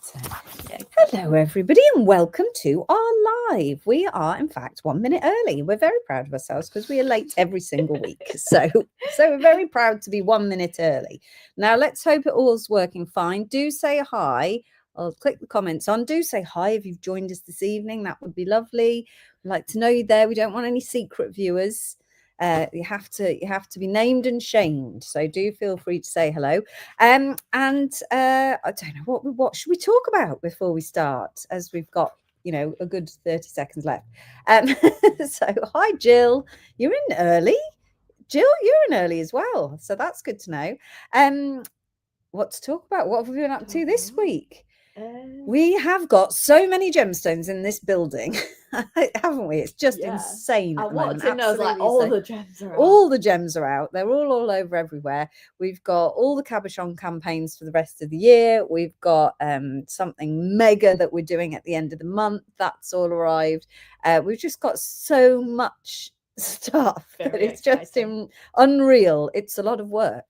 Hello, everybody, and welcome to our live. We are, in fact, 1 minute early. We're very proud of ourselves because we are late every single week. So we're very proud to be 1 minute early. Now, let's hope it all's working fine. Do say hi. I'll click the comments on. Do say hi if you've joined us this evening. That would be lovely. We'd like to know you there. We don't want any secret viewers. You have to be named and shamed. So do feel free to say hello. I don't know what should we talk about before we start, as we've got a good 30 seconds left. So hi Jill, you're in early. Jill, you're in early as well, so that's good to know. What to talk about? What have we been up to this week? We have got so many gemstones in this building, haven't we? It's just insane. I walked in, I was like, all the gems are out. All the gems are out. They're all over everywhere. We've got all the cabochon campaigns for the rest of the year. We've got something mega that we're doing at the end of the month. That's all arrived. We've just got so much stuff that it's just unreal. It's a lot of work.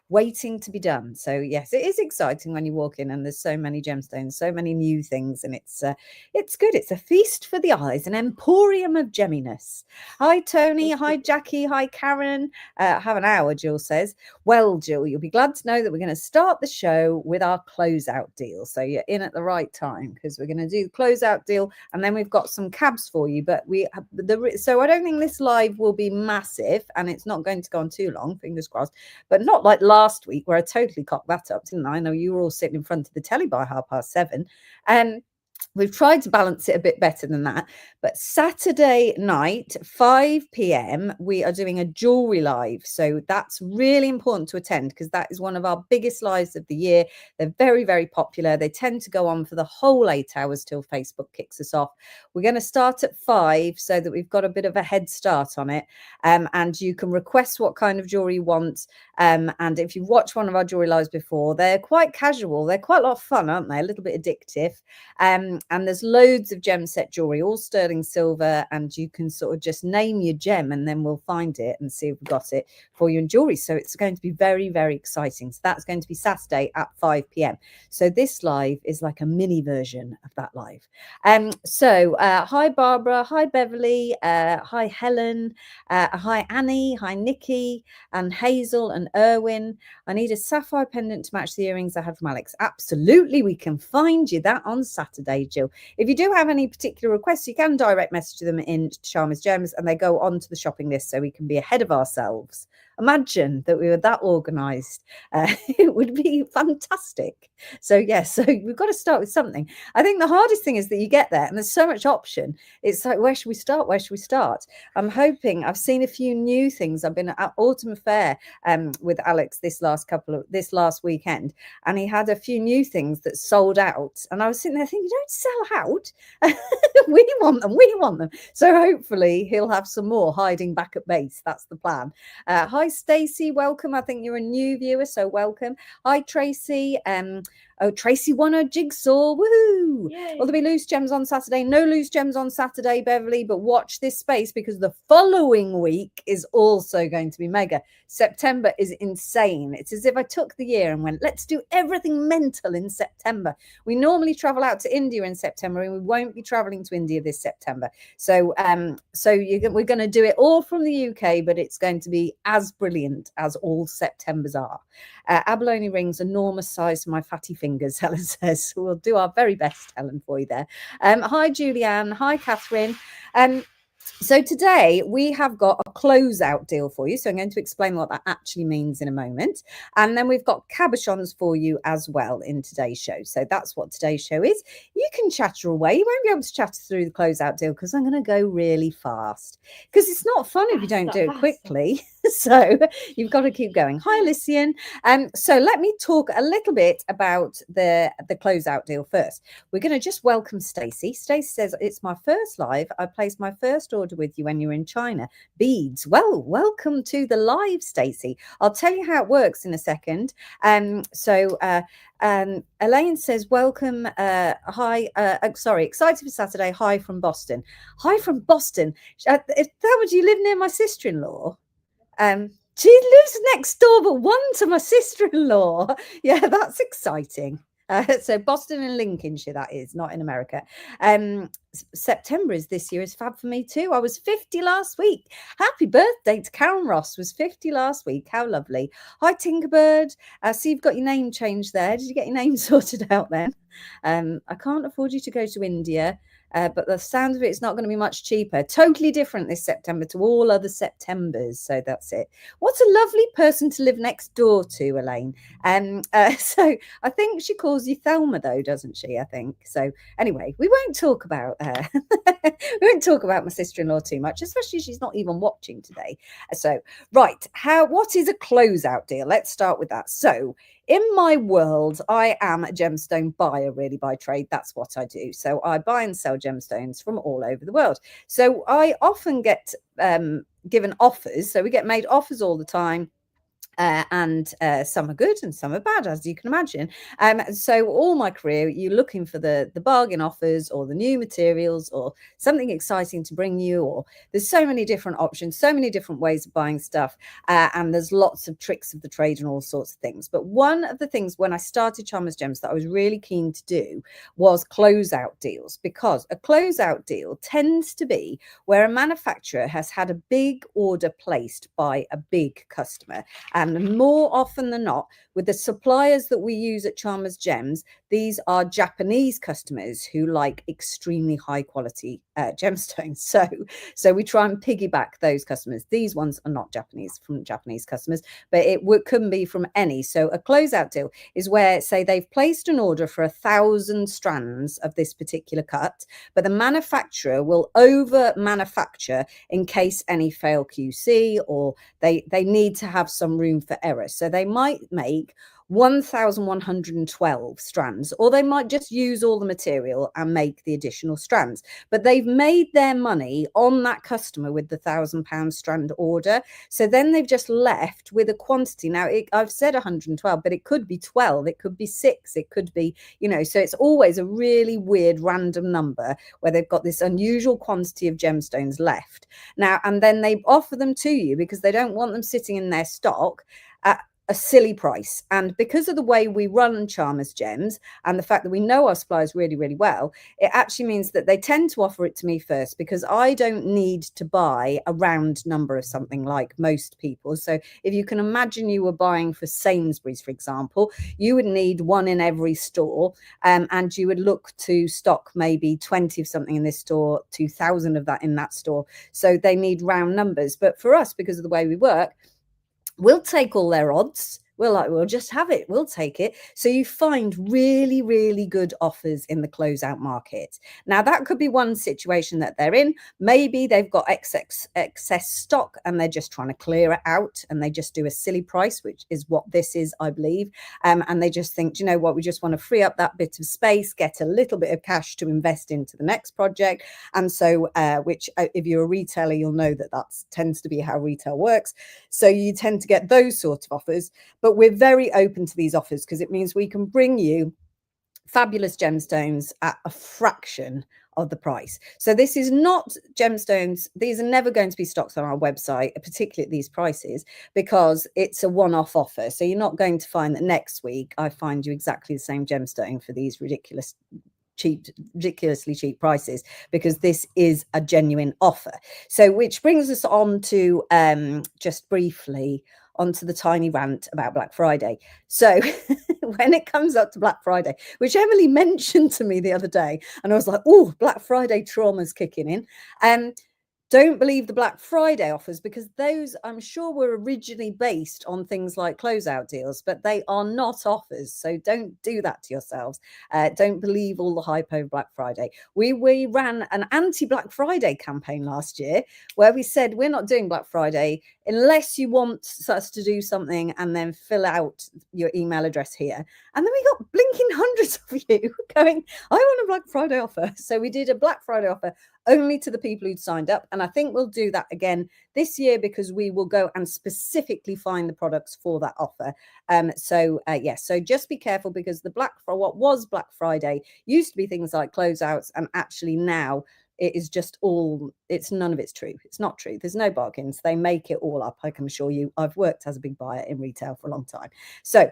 Waiting to be done. So yes, it is exciting when you walk in and there's so many gemstones, so many new things, and it's good. It's a feast for the eyes, an emporium of gemminess. Hi Tony, hi Jackie, hi Karen. Have an hour, Jill says. Well, Jill, you'll be glad to know that we're going to start the show with our closeout deal. So you're in at the right time, because we're going to do the closeout deal, and then we've got some cabs for you. But so I don't think this live will be massive, and it's not going to go on too long, fingers crossed, but not like last week where I totally cocked that up, didn't I? I know you were all sitting in front of the telly by 7:30. We've tried to balance it a bit better than that. But Saturday night, 5 p.m, we are doing a jewellery live. So that's really important to attend, because that is one of our biggest lives of the year. They're very, very popular. They tend to go on for the whole 8 hours till Facebook kicks us off. We're going to start at 5 so that we've got a bit of a head start on it. And you can request what kind of jewellery you want. And if you've watched one of our jewellery lives before, they're quite casual. They're quite a lot of fun, aren't they? A little bit addictive. And there's loads of gem set jewelry, all sterling silver, and you can sort of just name your gem and then we'll find it and see if we've got it for you in jewelry. So it's going to be very, very exciting. So that's going to be Saturday at 5 p.m. So this live is like a mini version of that live. Hi Barbara, hi Beverly, hi Helen, hi Annie, hi Nikki, and Hazel and Erwin. I need a sapphire pendant to match the earrings I had from Alex. Absolutely, we can find you that on Saturday, Jill. If you do have any particular requests, you can direct message them in Charmers Gems and they go onto the shopping list, so we can be ahead of ourselves. Imagine that we were that organised. It would be fantastic. So yes, so we've got to start with something. I think the hardest thing is that you get there and there's so much option. It's like, where should we start? Where should we start? I'm hoping, I've seen a few new things. I've been at Autumn Fair with Alex this last weekend, and he had a few new things that sold out. And I was sitting there thinking, don't sell out. We want them. So hopefully he'll have some more hiding back at base. That's the plan. Hi Stacey, welcome. I think you're a new viewer, so welcome. Hi Tracy. Tracy won a jigsaw. Woohoo! Will there be loose gems on Saturday? No loose gems on Saturday, Beverly, but watch this space, because the following week is also going to be mega. September is insane. It's as if I took the year and went, let's do everything mental in September. We normally travel out to India in September, and we won't be traveling to India this September. So we're going to do it all from the UK, but it's going to be as brilliant as all Septembers are. Abalone rings, enormous size for my fatty fingers, Helen says. We'll do our very best, Helen, for you there. Hi, Julianne. Hi, Catherine. So today we have got a closeout deal for you. So I'm going to explain what that actually means in a moment. And then we've got cabochons for you as well in today's show. So that's what today's show is. You can chatter away. You won't be able to chatter through the closeout deal because I'm going to go really fast, because it's not fun if you don't do it quickly. So you've got to keep going. Hi, Lycian. So let me talk a little bit about the closeout deal first. We're going to just welcome Stacey. Stacey says, it's my first live. I placed my first order with you when you were in China. Beads. Well, welcome to the live, Stacey. I'll tell you how it works in a second. Elaine says, welcome. Hi. Sorry, excited for Saturday. Hi from Boston. Hi from Boston. If that would, you live near my sister-in-law? She lives next door, but one to my sister-in-law. Yeah, that's exciting. So Boston and Lincolnshire, that is, not in America. September is this year is fab for me too. I was 50 last week. Happy birthday to Karen Ross, was 50 last week. How lovely. Hi, Tinkerbird. See, you've got your name changed there. Did you get your name sorted out then? I can't afford you to go to India. But the sound of it is not going to be much cheaper. Totally different this September to all other Septembers. So that's it. What a lovely person to live next door to, Elaine. So I think she calls you Thelma, though, doesn't she? I think so. Anyway, we won't talk about we won't talk about my sister-in-law too much, especially she's not even watching today. So right, what is a closeout deal? Let's start with that. So in my world, I am a gemstone buyer, really, by trade. That's what I do. So I buy and sell gemstones from all over the world. So I often get given offers. So we get made offers all the time. And some are good and some are bad, as you can imagine. So all my career, you're looking for the bargain offers or the new materials or something exciting to bring you, or there's so many different options, so many different ways of buying stuff, and there's lots of tricks of the trade and all sorts of things. But one of the things when I started Chalmers Gems that I was really keen to do was closeout deals, because a closeout deal tends to be where a manufacturer has had a big order placed by a big customer. And more often than not, with the suppliers that we use at Chalmers Gems, these are Japanese customers who like extremely high quality gemstones. So we try and piggyback those customers. These ones are not Japanese, from Japanese customers, but it couldn't be from any. So a closeout deal is where, say, they've placed an order for 1,000 strands of this particular cut, but the manufacturer will over manufacture in case any fail QC, or they need to have some room for error. So they might make 1,112 strands, or they might just use all the material and make the additional strands, but they've made their money on that customer with the £1,000 strand order. So then they've just left with a quantity. Now I've said 112, but it could be 12, it could be 6, it could be, so it's always a really weird random number where they've got this unusual quantity of gemstones left now, and then they offer them to you because they don't want them sitting in their stock at a silly price. And because of the way we run Chalmers Gems and the fact that we know our suppliers really, really well, it actually means that they tend to offer it to me first, because I don't need to buy a round number of something like most people. So if you can imagine you were buying for Sainsbury's, for example, you would need one in every store, and you would look to stock maybe 20 of something in this store, 2,000 of that in that store. So they need round numbers. But for us, because of the way we work, we'll take all their odds. We'll just have it. We'll take it. So you find really, really good offers in the closeout market. Now, that could be one situation that they're in. Maybe they've got excess stock and they're just trying to clear it out, and they just do a silly price, which is what this is, I believe. And they just think, you know what, we just want to free up that bit of space, get a little bit of cash to invest into the next project. And so, which if you're a retailer, you'll know that tends to be how retail works. So you tend to get those sort of offers. But we're very open to these offers because it means we can bring you fabulous gemstones at a fraction of the price. So this is not gemstones. These are never going to be stocked on our website, particularly at these prices, because it's a one-off offer. So you're not going to find that next week I find you exactly the same gemstone for these ridiculously cheap prices, because this is a genuine offer. So which brings us on to just briefly onto the tiny rant about Black Friday. So when it comes up to Black Friday, which Emily mentioned to me the other day, and I was like, oh, Black Friday trauma's kicking in. Don't believe the Black Friday offers, because those, I'm sure, were originally based on things like closeout deals, but they are not offers. So don't do that to yourselves. Don't believe all the hype over Black Friday. We ran an anti-Black Friday campaign last year where we said we're not doing Black Friday unless you want us to do something, and then fill out your email address here. And then we got blinking hundreds of you going, I want a Black Friday offer. So we did a Black Friday offer only to the people who'd signed up. And I think we'll do that again this year, because we will go and specifically find the products for that offer. So just be careful, because what was Black Friday used to be things like closeouts, and actually now it is just it's none of it's true. It's not true. There's no bargains. They make it all up, I can assure you. I've worked as a big buyer in retail for a long time. So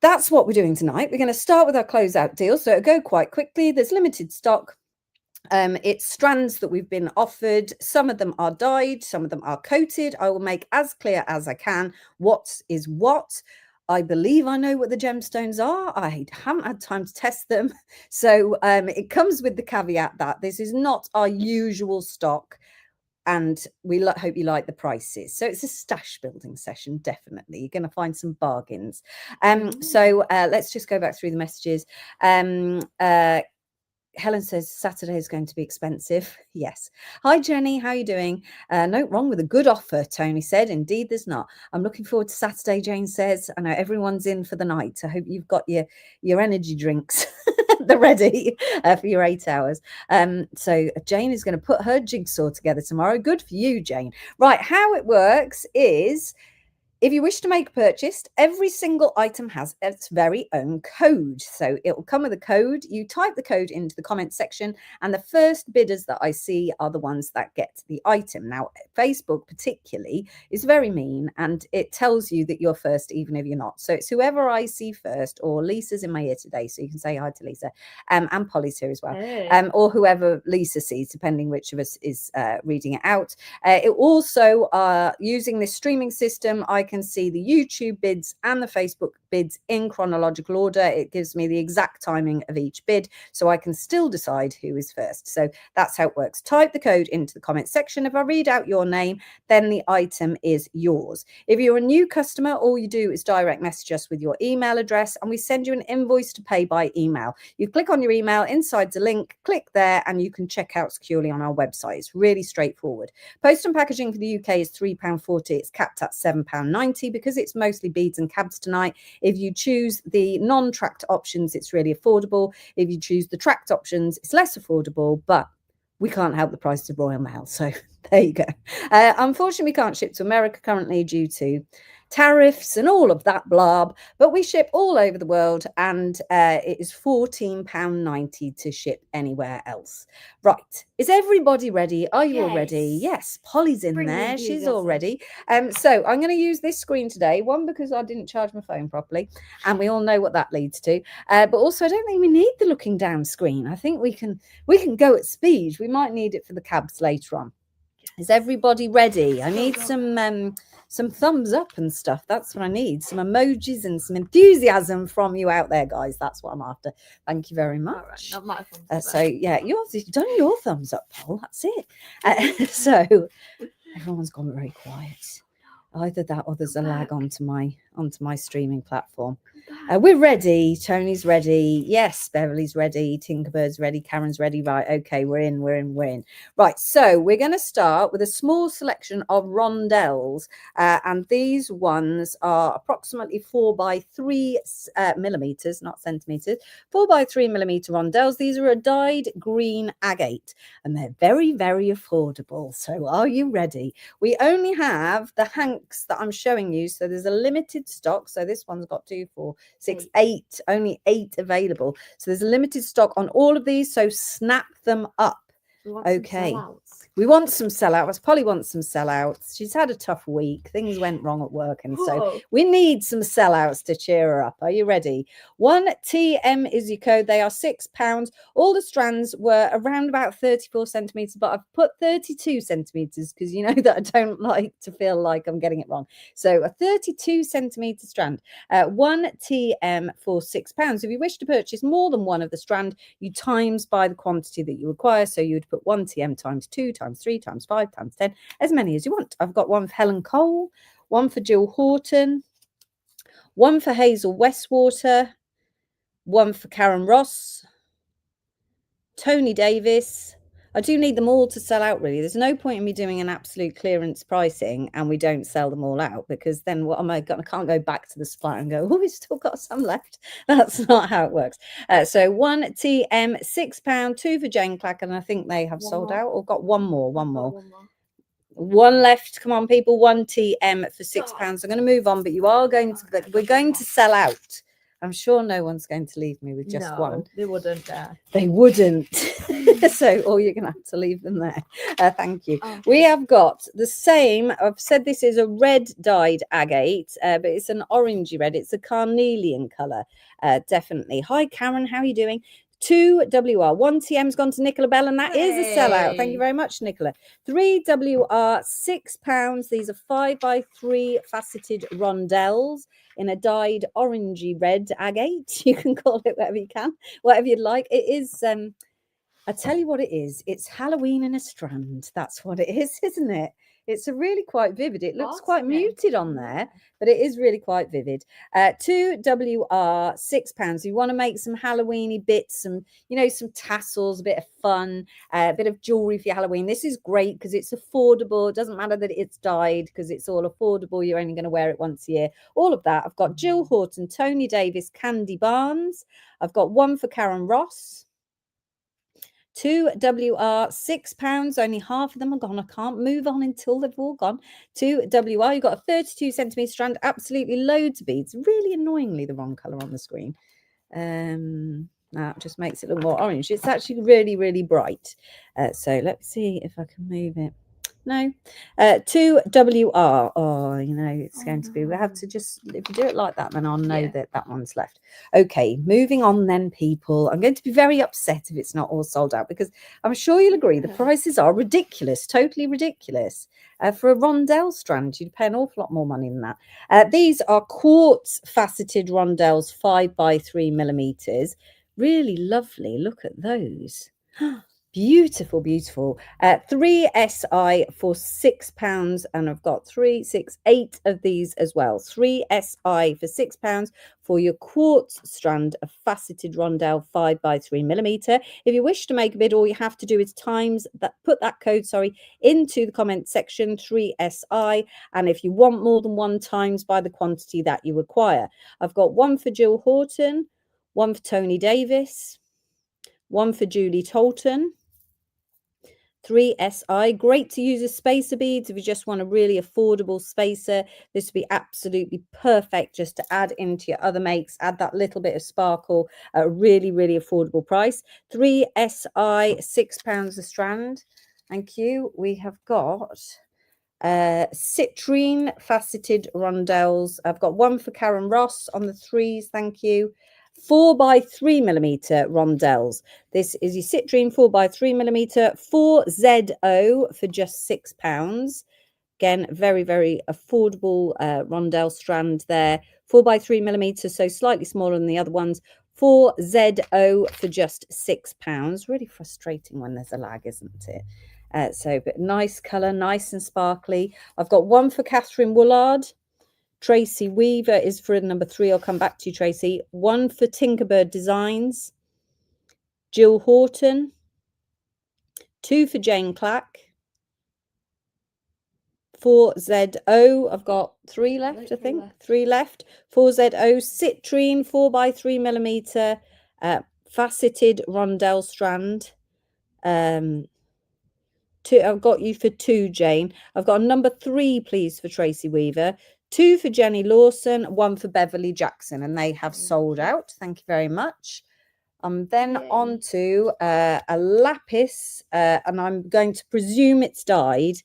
that's what we're doing tonight. We're going to start with our closeout deal. So it'll go quite quickly. There's limited stock. It's strands that we've been offered. Some of them are dyed, some of them are coated. I will make as clear as I can what is what. I believe I know what the gemstones are. I haven't had time to test them. So it comes with the caveat that this is not our usual stock, and we hope you like the prices. So it's a stash building session, definitely. You're going to find some bargains. So let's just go back through the messages. Helen says Saturday is going to be expensive. Yes. Hi, Jenny. How are you doing? No wrong with a good offer, Tony said. Indeed, there's not. I'm looking forward to Saturday, Jane says. I know everyone's in for the night. I hope you've got your energy drinks. They're ready for your 8 hours. So Jane is going to put her jigsaw together tomorrow. Good for you, Jane. Right. How it works is, if you wish to make a purchase, every single item has its very own code. So it will come with a code. You type the code into the comment section, and the first bidders that I see are the ones that get the item. Now, Facebook particularly is very mean, and it tells you that you're first, even if you're not. So it's whoever I see first, or Lisa's in my ear today, so you can say hi to Lisa, and Polly's here as well, or whoever Lisa sees, depending which of us is reading it out. It also, using this streaming system, I can see the YouTube bids and the Facebook bids in chronological order. It gives me the exact timing of each bid, so I can still decide who is first. So that's how it works. Type the code into the comment section. If I read out your name, then the item is yours. If you're a new customer, all you do is direct message us with your email address, and we send you an invoice to pay by email. You click on your email, inside the link, click there, and you can check out securely on our website. It's really straightforward. Post and packaging for the UK is £3.40. It's capped at £7.90 because it's mostly beads and cabs tonight. If you choose the non-tracked options, it's really affordable. If you choose the tracked options, it's less affordable, but we can't help the price of Royal Mail. So there you go. Unfortunately, we can't ship to America currently due to tariffs and all of that blob, but we ship all over the world, and it is £14.90 to ship anywhere else. Right, is everybody ready? Are you all ready? Yes, Polly's in there. She's all ready. So I'm going to use this screen today, one because I didn't charge my phone properly, and we all know what that leads to, but also I don't think we need the looking down screen. I think we can go at speed. We might need it for the cabs later on. Is everybody ready? I need some thumbs up and stuff. That's what I need. Some emojis and some enthusiasm from you out there, guys. That's what I'm after. Thank you very much. Right, not my thumbs so yeah, you've done your thumbs up, Paul. That's it. So everyone's gone very quiet. Either that or there's a lag onto my streaming platform. We're ready. Tony's ready. Yes, Beverly's ready. Tinkerbird's ready. Karen's ready. Right. Okay, we're in. Right. So we're going to start with a small selection of rondelles. And these ones are approximately 4 by 3 millimeters, not centimeters, 4 by 3 millimeter rondelles. These are a dyed green agate, and they're very, very affordable. So are you ready? We only have the hanks that I'm showing you. So there's a limited stock. So this one's got 2, 4, 6, 8, only 8 available. So there's a limited stock on all of these. So snap them up. Okay. We want some sellouts. Polly wants some sellouts. She's had a tough week. Things went wrong at work. And so we need some sellouts to cheer her up. Are you ready? 1TM is your code. They are £6. All the strands were around about 34 centimeters, but I've put 32 centimeters because you know that I don't like to feel like I'm getting it wrong. So a 32 centimeter strand, 1TM for £6. If you wish to purchase more than one of the strand, you times by the quantity that you require. So you would put 1TM times 2 times 3 times 5 times 10, as many as you want. I've got one for Helen Cole, one for Jill Horton, one for Hazel Westwater, one for Karen Ross, Tony Davis. I do need them all to sell out, really. There's no point in me doing an absolute clearance pricing and we don't sell them all out, because then what am I going to? I can't go back to the supplier and go, oh, we've still got some left. That's not how it works. So 1TM, £6, 2 for Jane Clack, and I think they have sold out, or got one more. One left. Come on, people. 1TM for £6. I'm going to move on, but you are going to, we're going to sell out. I'm sure no one's going to leave me with just one. They wouldn't. They wouldn't. So, or you're going to have to leave them there. Thank you. Oh. We have got the same. I've said this is a red dyed agate, but it's an orangey red. It's a carnelian colour. Definitely. Hi, Karen. How are you doing? 2WR. 1TM's gone to Nicola Bell, and that is a sellout. Thank you very much, Nicola. 3WR, £6. These are 5x3 faceted rondelles in a dyed orangey red agate. You can call it whatever you can, whatever you'd like. It is, I tell you what it is. It's Halloween in a strand. That's what it is, isn't it? It's a really quite vivid. It looks quite muted on there, but it is really quite vivid. 2WR, £6. You want to make some Halloweeny bits, some, you know, some tassels, a bit of fun, a bit of jewelry for your Halloween. This is great because it's affordable. It doesn't matter that it's dyed because it's all affordable. You're only going to wear it once a year. All of that. I've got Jill Horton, Tony Davis, Candy Barnes. I've got one for Karen Ross. 2WR, £6. Only half of them are gone. I can't move on until they've all gone. 2WR, you've got a 32 centimetre strand, absolutely loads of beads. Really annoyingly the wrong colour on the screen. That just makes it look more orange. It's actually really, really bright. So let's see if I can move it. No. 2WR. Oh, you know, it's going to be, we have to just, if you do it like that, then I'll know that that one's left. Okay, moving on then, people. I'm going to be very upset if it's not all sold out because I'm sure you'll agree the prices are ridiculous, totally ridiculous. For a rondelle strand, you'd pay an awful lot more money than that. These are quartz faceted rondelles, 5x3mm. Really lovely. Look at those. Beautiful, beautiful. 3SI for £6, and I've got 3, 6, 8 of these as well. 3SI for £6 for your quartz strand of faceted rondelle 5x3mm. If you wish to make a bid, all you have to do is put that code, into the comment section, 3SI, and if you want more than one, times by the quantity that you require. I've got one for Jill Horton, one for Tony Davis, one for Julie Tolton. 3SI, great to use as spacer beads if you just want a really affordable spacer. This would be absolutely perfect just to add into your other makes, add that little bit of sparkle at a really, really affordable price. 3SI, £6 a strand. Thank you. We have got citrine faceted rondelles. I've got one for Karen Ross on the 3s. Thank you. 4x3mm rondelles. This is your citrine 4x3mm, 4ZO for just £6. Again, very, very affordable rondelle strand there. 4x3mm, so slightly smaller than the other ones. 4ZO for just £6. Really frustrating when there's a lag, isn't it? But nice colour, nice and sparkly. I've got one for Catherine Woolard. Tracy Weaver is for number 3. I'll come back to you, Tracy. One for Tinkerbird Designs. Jill Horton. 2 for Jane Clack. 4ZO. I've got 3 left, I think. 3 left. 4ZO citrine 4x3mm faceted rondelle strand. I've got you for 2, Jane. I've got a number 3, please, for Tracy Weaver. 2 for Jenny Lawson, 1 for Beverly Jackson, and they have sold out. Thank you very much. I'm then on to a lapis, and I'm going to presume it's dyed.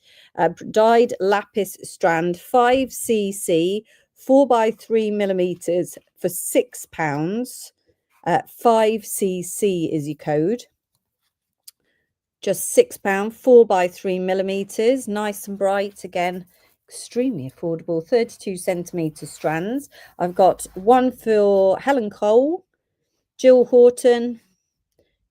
Dyed lapis strand, 5cc, 4x3mm for £6. 5cc is your code. Just £6, 4x3mm, nice and bright again. Extremely affordable, 32 centimetre strands. I've got one for Helen Cole, Jill Horton,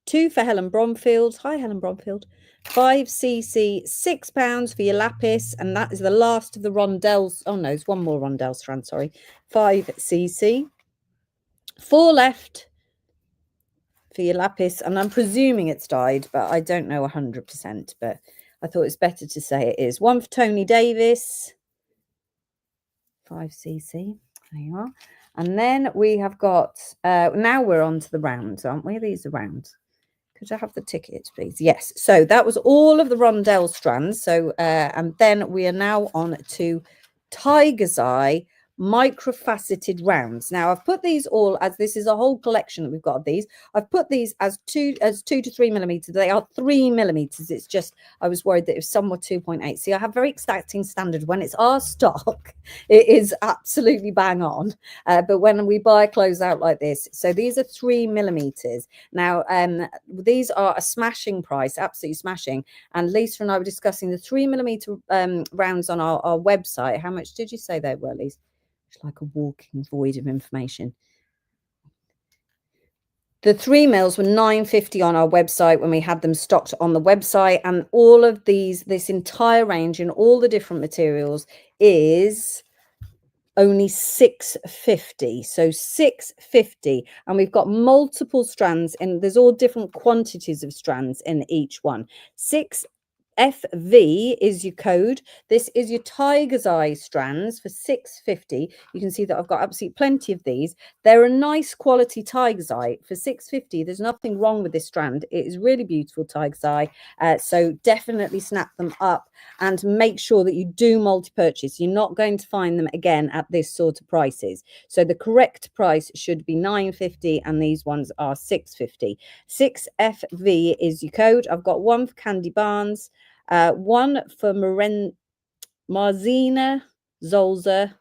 2 for Helen Bromfield. Hi, Helen Bromfield. 5cc, £6 for your lapis, and that is the last of the rondelles. Oh no, it's one more rondelle strand, sorry. 5cc. 4 left for your lapis, and I'm presuming it's dyed, but I don't know 100%, but I thought it's better to say it is. One for Tony Davis, 5cc. There you are. And then we have got, now we're on to the rounds, aren't we? These are rounds. Could I have the ticket, please? Yes. So that was all of the rondelle strands. So, and then we are now on to Tiger's Eye microfaceted rounds. Now I've put these all, as this is a whole collection that we've got of these, I've put these as 2 to 3 millimeters. They are 3 millimeters. It's just I was worried that if some were 2.8. See, I have very exacting standard. When it's our stock, it is absolutely bang on, but when we buy clothes out like this, so these are 3 millimeters. Now these are a smashing price, absolutely smashing. And Lisa and I were discussing the 3 millimeter rounds on our website. How much did you say they were, Lisa? It's like a walking void of information. The 3 mils were $9.50 on our website when we had them stocked on the website, and all of these, this entire range in all the different materials is only $6.50. So $6.50, and we've got multiple strands, and there's all different quantities of strands in each one. FV is your code. This is your tiger's eye strands for $6.50. You can see that I've got absolutely plenty of these. They're a nice quality tiger's eye for $6.50. There's nothing wrong with this strand. It is really beautiful tiger's eye. So definitely snap them up and make sure that you do multi-purchase. You're not going to find them again at this sort of prices. So the correct price should be $9.50 and these ones are $6.50. 6FV is your code. I've got one for Candy Barnes, one for Marzina Zolza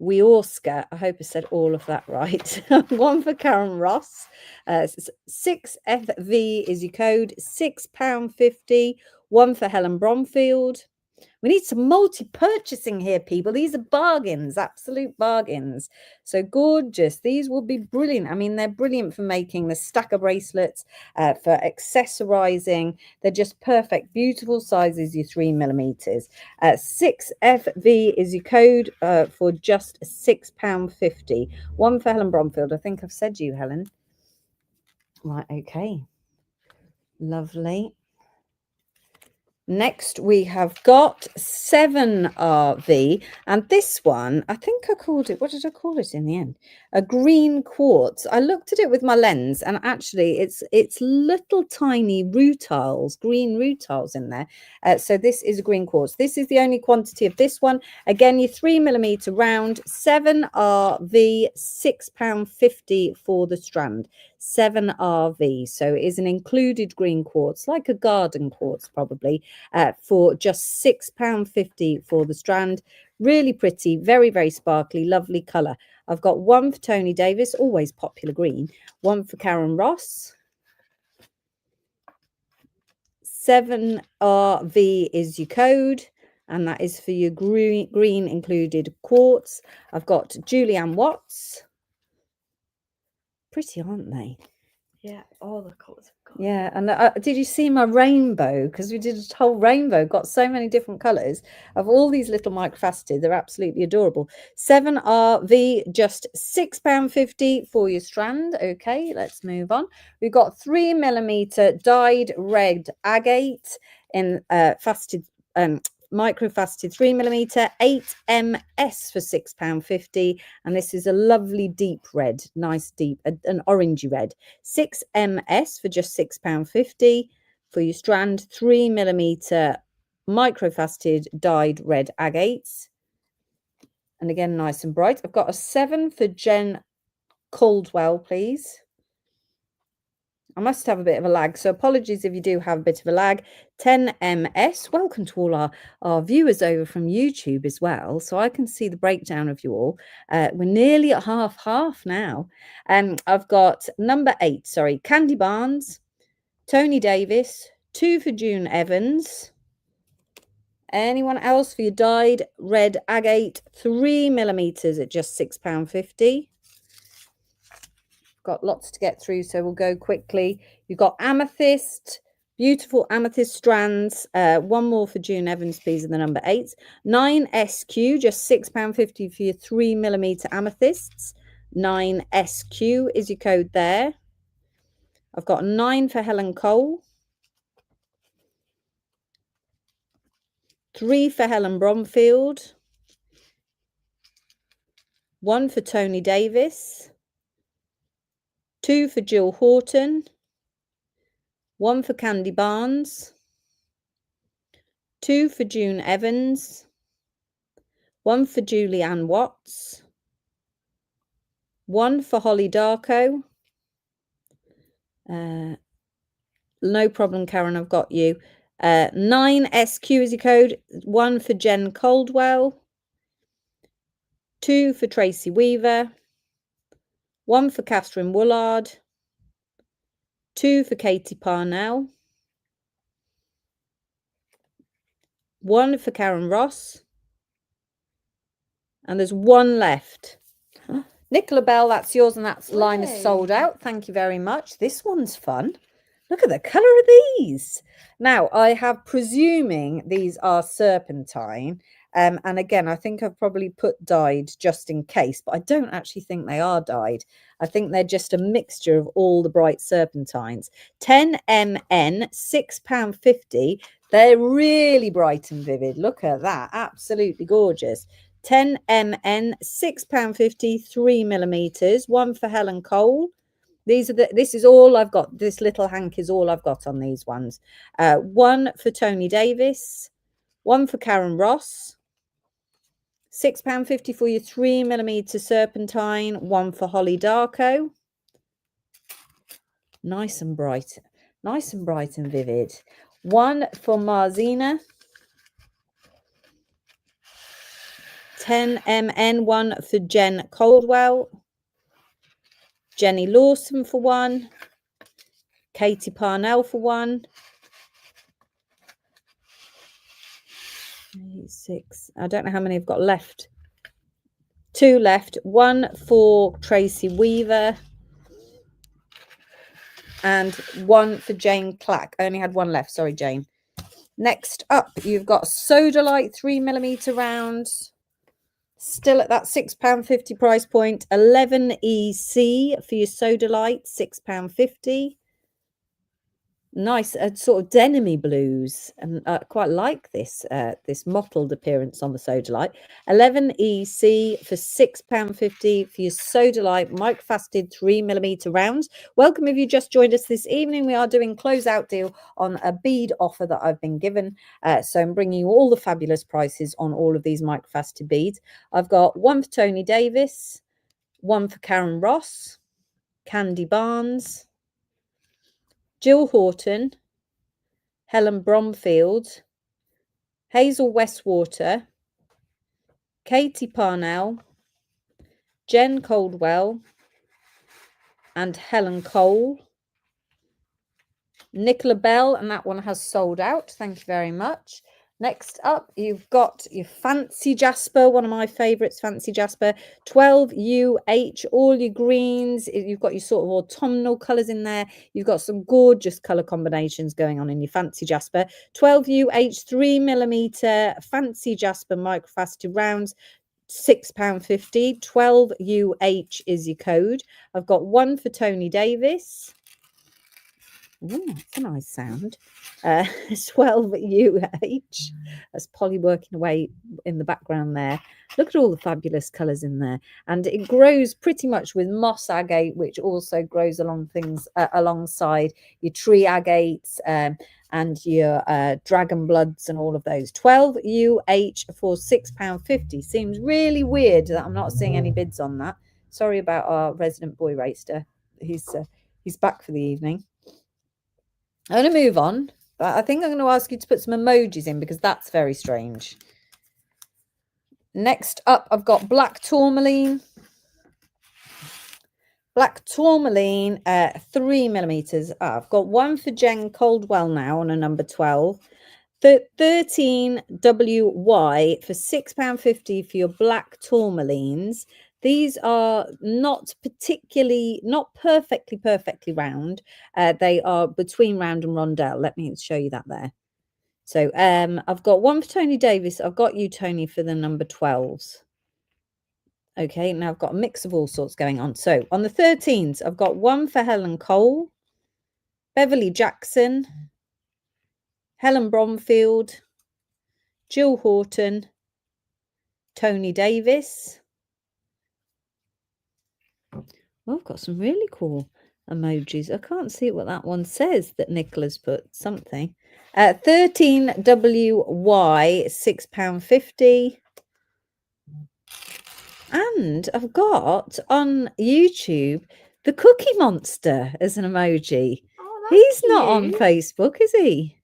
Wiorska. I hope I said all of that right. One for Karen Ross. 6FV is your code. £6.50. One for Helen Bromfield. We need some multi-purchasing here, people. These are bargains, absolute bargains. So gorgeous. These will be brilliant. I mean, they're brilliant for making the stacker bracelets, for accessorizing. They're just perfect. Beautiful sizes, your 3 millimeters. 6FV is your code for just £6.50. One for Helen Bromfield. I think I've said you, Helen. Right, okay. Lovely. Next, we have got 7RV, and this one, I think I called it, what did I call it in the end? A green quartz. I looked at it with my lens, and actually it's little tiny rutiles, green rutiles in there. So this is a green quartz. This is the only quantity of this one. Again, your 3 millimeter round, 7RV, £6.50 for the strand. 7RV. So it is an included green quartz, like a garden quartz probably, for just £6.50 for the strand. Really pretty, very, very sparkly, lovely colour. I've got one for Tony Davis, always popular green, one for Karen Ross. 7RV is your code, and that is for your green included quartz. I've got Julianne Watts. Pretty, aren't they? Yeah, all the colours. Yeah, and did you see my rainbow? Because we did a whole rainbow, got so many different colours of all these little microfaceted. They're absolutely adorable. 7RV, just £6.50 for your strand. Okay, let's move on. We've got 3 millimeter dyed red agate in faceted microfaceted 3 millimeter 8MS for £6.50, and this is a lovely deep red, nice deep, an orangey red. 6MS for just £6.50 for your strand. 3 millimeter microfaceted dyed red agates, and again nice and bright. I've got a 7 for Jen Caldwell, please. I must have a bit of a lag, so apologies if you do have a bit of a lag. 10MS. Welcome to all our viewers over from YouTube as well, so I can see the breakdown of you all. We're nearly at half now. I've got number 8, sorry, Candy Barnes, Tony Davis, 2 for June Evans. Anyone else for your dyed red agate 3 millimeters at just £6.50. Got lots to get through, so we'll go quickly. You've got Amethyst, beautiful amethyst strands. One more for June Evans, please, in the number 8. 9SQ, just £6.50 for your 3 millimeter amethysts. 9SQ is your code there. I've got 9 for Helen Cole, 3 for Helen Bromfield, 1 for Tony Davis, 2 for Jill Horton, 1 for Candy Barnes, 2 for June Evans, one for Julianne Watts, one for Holly Darko. No problem, Karen, I've got you. 9SQ is your code. One for Jen Coldwell. Two for Tracy Weaver. One for Catherine Woolard. Two for Katie Parnell. One for Karen Ross. And there's one left. Nicola Bell, that's yours, and that line is sold out. Thank you very much. This one's fun. Look at the colour of these. Now, I have, presuming these are serpentine, and again, I think I've probably put dyed just in case, but I don't actually think they are dyed. I think they're just a mixture of all the bright serpentines. 10mn, £6.50. They're really bright and vivid. Look at that. Absolutely gorgeous. 10mn, £6.50, 3mm. One for Helen Cole. This is all I've got. This little hank is all I've got on these ones. One for Tony Davis, one for Karen Ross, £6.50 for your 3mm serpentine, one for Holly Darko. Nice and bright and vivid. One for Marzina, 10mn, one for Jen Coldwell, Jenny Lawson for one, Katie Parnell for one, 6. I don't know how many I've got left. 2 left. One for Tracy Weaver and one for Jane Clack. I only had one left. Sorry, Jane. Next up, you've got Sodalite 3mm rounds. Still at that £6.50 price point. 11EC for your Sodalite, £6.50. Nice, sort of denim-y blues, and I quite like this this mottled appearance on the Sodalite. 11EC for £6.50 for your Sodalite microfaceted 3mm rounds. Welcome if you just joined us this evening. We are doing closeout deal on a bead offer that I've been given. So I'm bringing you all the fabulous prices on all of these microfaceted beads. I've got one for Tony Davis, one for Karen Ross, Candy Barnes, Jill Horton, Helen Bromfield, Hazel Westwater, Katie Parnell, Jen Coldwell, and Helen Cole. Nicola Bell, and that one has sold out. Thank you very much. Next up, you've got your Fancy Jasper, one of my favourites, Fancy Jasper, 12UH, all your greens. You've got your sort of autumnal colours in there. You've got some gorgeous colour combinations going on in your Fancy Jasper. 12UH, 3mm Fancy Jasper microfaceted rounds, £6.50. 12UH is your code. I've got one for Tony Davis. Ooh, that's a nice sound. 12UH. That's Polly working away in the background there. Look at all the fabulous colours in there. And it grows pretty much with moss agate, which also grows along things alongside your tree agates and your dragon bloods and all of those. 12UH for £6.50. Seems really weird that I'm not seeing any bids on that. Sorry about our resident boy racer. He's back for the evening. I'm going to move on, but I think I'm going to ask you to put some emojis in because that's very strange. Next up, I've got black tourmaline. Black tourmaline, 3mm. I've got one for Jen Coldwell now on a number 12. 13WY for £6.50 for your black tourmalines. These are not perfectly round. They are between round and rondelle. Let me show you that there. So I've got one for Tony Davis. I've got you, Tony, for the number 12s. Okay, now I've got a mix of all sorts going on. So on the 13s, I've got one for Helen Cole, Beverly Jackson, Helen Bromfield, Jill Horton, Tony Davis. Well, I've got some really cool emojis. I can't see what that one says that Nicola's put something. 13WY, £6.50. And I've got on YouTube the Cookie Monster as an emoji. Oh, that's He's not on cute. Facebook, is he?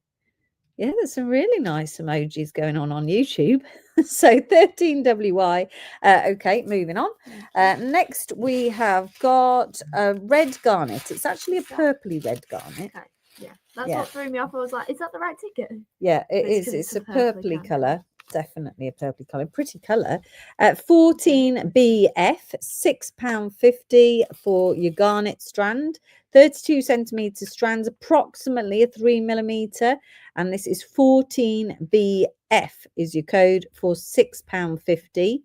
Yeah, there's some really nice emojis going on YouTube. So 13WY. Okay, moving on. Next, we have got a red garnet. It's actually a purpley red garnet. Okay. Yeah, that's what threw me off. I was like, is that the right ticket? Yeah, it It's is. 'cause It's it's a a purpley purpley colour. colour. Definitely a purpley colour. Pretty colour. 14BF, £6.50 for your garnet strand. 32 centimetre strands, approximately a 3mm. And this is 14BF is your code for £6.50.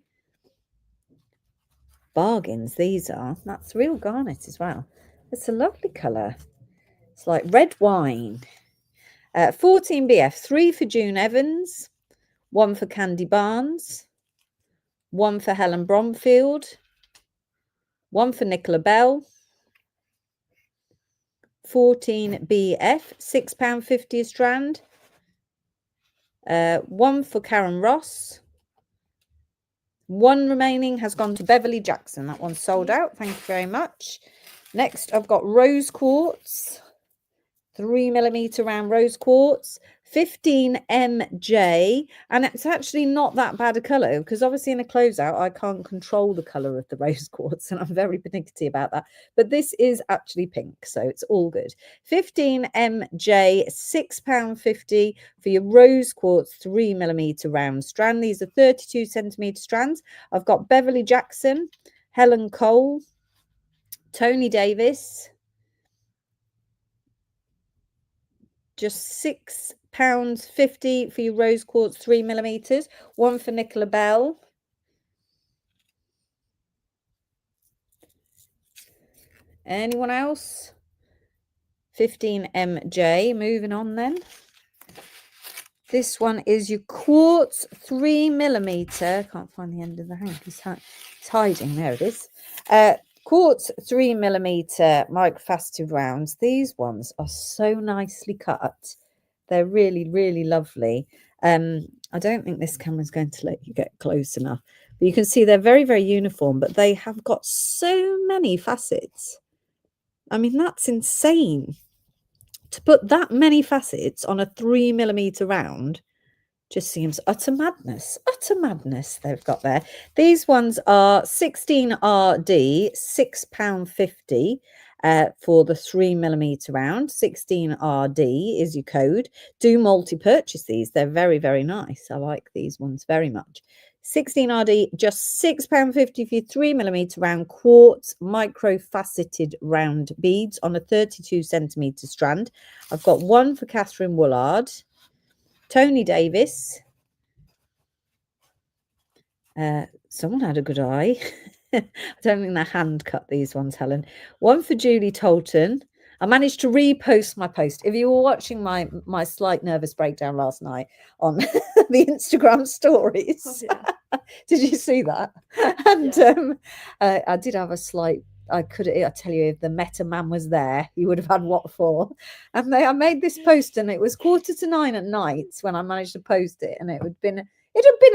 Bargains, these are. That's real garnet as well. It's a lovely colour. It's like red wine. 14BF, 3 for June Evans, 1 for Candy Barnes, 1 for Helen Bromfield, 1 for Nicola Bell. 14BF, £6.50 a strand. 1 for Karen Ross. 1 remaining has gone to Beverly Jackson. That one's sold out. Thank you very much. Next, I've got rose quartz. 3mm round rose quartz, 15MJ, and it's actually not that bad a colour, because obviously in a closeout I can't control the colour of the rose quartz, and I'm very pernickety about that, but this is actually pink, so it's all good. 15MJ, £6.50 for your rose quartz 3mm round strand. These are 32 centimetre strands. I've got Beverly Jackson, Helen Cole, Tony Davis, just £6.50 for your rose quartz 3mm. 1 for Nicola Bell. Anyone else? 15MJ. Moving on then. This one is your quartz 3mm. Can't find the end of the hank. It's hiding. There it is. Quartz 3mm microfaceted rounds. These ones are so nicely cut. They're really, really lovely. I don't think this camera's going to let you get close enough, but you can see they're very, very uniform, but they have got so many facets. I mean, that's insane. To put that many facets on a 3mm round just seems utter madness they've got there. These ones are 16RD, £6.50 for the 3mm round. 16RD is your code. Do multi-purchase these. They're very, very nice. I like these ones very much. 16RD, just £6.50 for your 3mm round quartz micro-faceted round beads on a 32 centimetre strand. I've got 1 for Catherine Woolard, Tony Davis. Someone had a good eye. I don't think they're hand cut, these ones, Helen. 1 for Julie Tolton. I managed to repost my post. If you were watching my slight nervous breakdown last night on the Instagram stories, did you see that? And I did have a slight. I tell you, if the meta man was there, he would have had what for. And I made this post, and it was 9:15 at night when I managed to post it, and it had been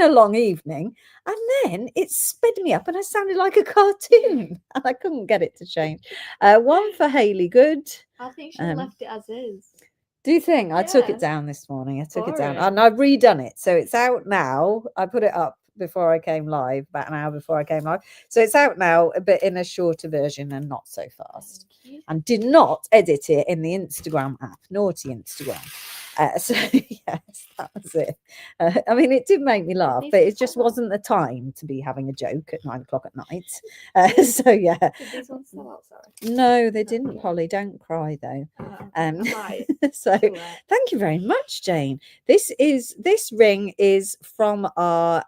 a long evening, and then it sped me up and I sounded like a cartoon and I couldn't get it to change. 1 for Hayley Good. I think she left it as is. Do you think? I took it down this morning. I took it down and I've redone it. So it's out now. I put it up before I came live, about an hour before I came live. So it's out now, but in a shorter version and not so fast. And did not edit it in the Instagram app. Naughty Instagram. So yes, that was it. I mean, it did make me laugh, but it just wasn't the time to be having a joke at 9 o'clock at night. So yeah. Did these ones sell out? Sorry. No, they didn't, Polly. Don't cry though. So thank you very much, Jane. This ring is from our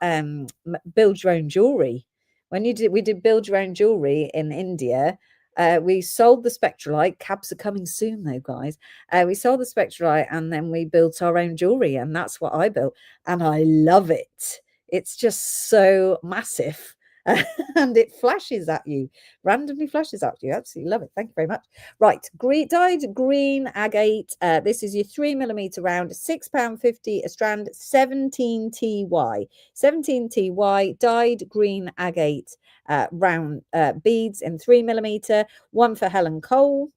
Build Your Own Jewellery. When we did Build Your Own Jewellery in India. We sold the Spectralite. Cabs are coming soon, though, guys. We sold the Spectralite, and then we built our own jewellery, and that's what I built. And I love it. It's just so massive. and it flashes at you, randomly flashes at you. Absolutely love it. Thank you very much. Right, dyed green agate. This is your 3mm round, £6.50 a strand, 17 TY. 17 TY dyed green agate round beads in 3mm. One for Helen Cole.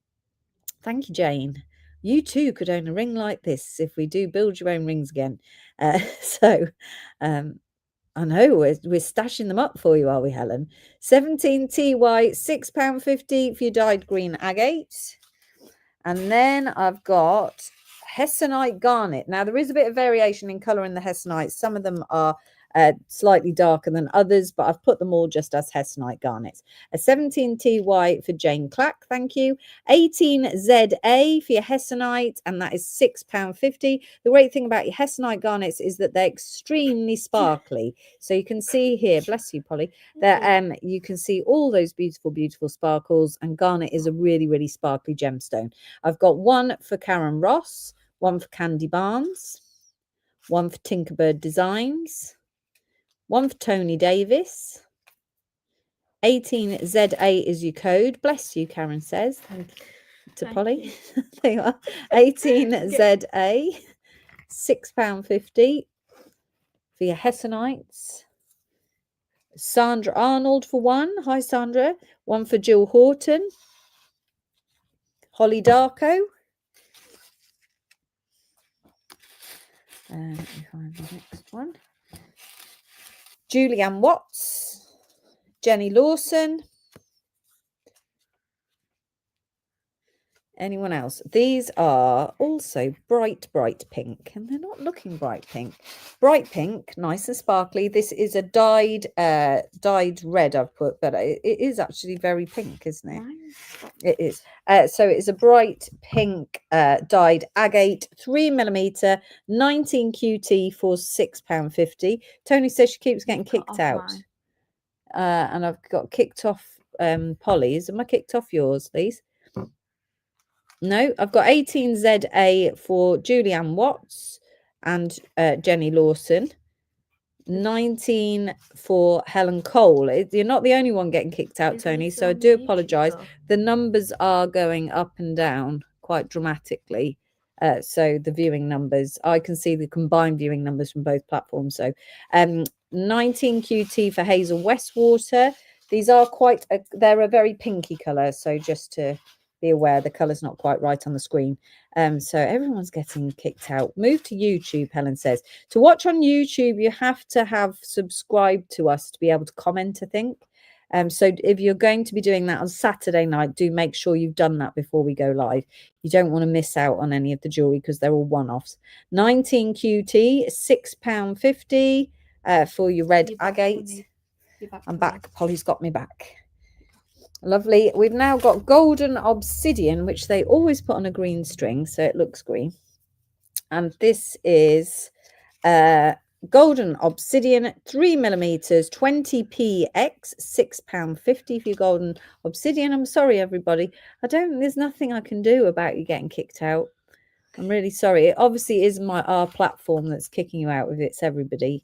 Thank you, Jane. You too could own a ring like this if we do build your own rings again. I know we're stashing them up for you, are we, Helen? 17 TY, £6.50 for your dyed green agate. And then I've got Hessonite garnet. Now, there is a bit of variation in colour in the Hessonites. Some of them are slightly darker than others, but I've put them all just as Hessonite garnets. A 17 TY for Jane Clack, thank you. 18 ZA for your Hessonite, and that is £6.50. The great thing about your Hessonite garnets is that they're extremely sparkly. So you can see here, bless you, Polly, that you can see all those beautiful, beautiful sparkles, and garnet is a really, really sparkly gemstone. I've got one for Karen Ross, one for Candy Barnes, one for Tinkerbird Designs, one for Tony Davis. 18 ZA is your code. Bless you, Karen says. Thank you to Polly. There you are. 18 ZA, £6.50 for your Hessonites. Sandra Arnold for one. Hi, Sandra. One for Jill Horton. Holly Darko. Let me find the next one. Julianne Watts, Jenny Lawson. Anyone else? These are also bright, bright pink, and they're not looking bright pink. Bright pink, nice and sparkly. This is a dyed red I've put, but it is actually very pink, isn't it? Nice. It is. So it's a bright pink dyed agate, 3mm, 19 QT for £6.50. Tony says she keeps getting kicked out. And I've got kicked off Polly's. Am I kicked off yours, please? No, I've got 18 ZA for Julianne Watts and Jenny Lawson. 19 for Helen Cole. You're not the only one getting kicked out, Tony, so I do apologise. The numbers are going up and down quite dramatically. So the viewing numbers, I can see the combined viewing numbers from both platforms. So 19 QT for Hazel Westwater. These are they're a very pinky colour, so just to be aware, the colour's not quite right on the screen. So everyone's getting kicked out. Move to YouTube, Helen says. To watch on YouTube, you have to have subscribed to us to be able to comment, I think. So if you're going to be doing that on Saturday night, do make sure you've done that before we go live. You don't want to miss out on any of the jewellery because they're all one-offs. 19 QT, £6.50 for your red agate. I'm back. Polly's got me back. Lovely. We've now got golden obsidian, which they always put on a green string, so it looks green. And this is golden obsidian, 3mm, 20px, £6.50 for your golden obsidian. I'm sorry, everybody. There's nothing I can do about you getting kicked out. I'm really sorry. It obviously is our platform that's kicking you out if it's everybody.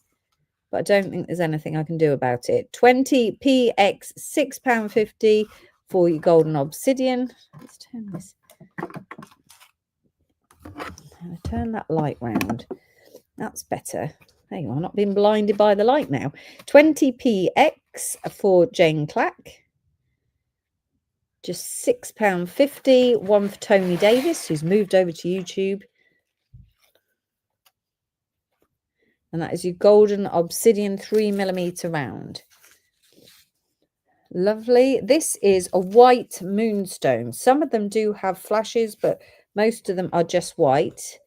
But I don't think there's anything I can do about it. 20px, £6.50 for your golden obsidian. Let's turn this. I'm going to turn that light round. That's better. There you are, not being blinded by the light now. 20px for Jane Clack. Just £6.50. One for Tony Davis, who's moved over to YouTube. And that is your golden obsidian 3mm round. Lovely. This is a white moonstone. Some of them do have flashes, but most of them are just white.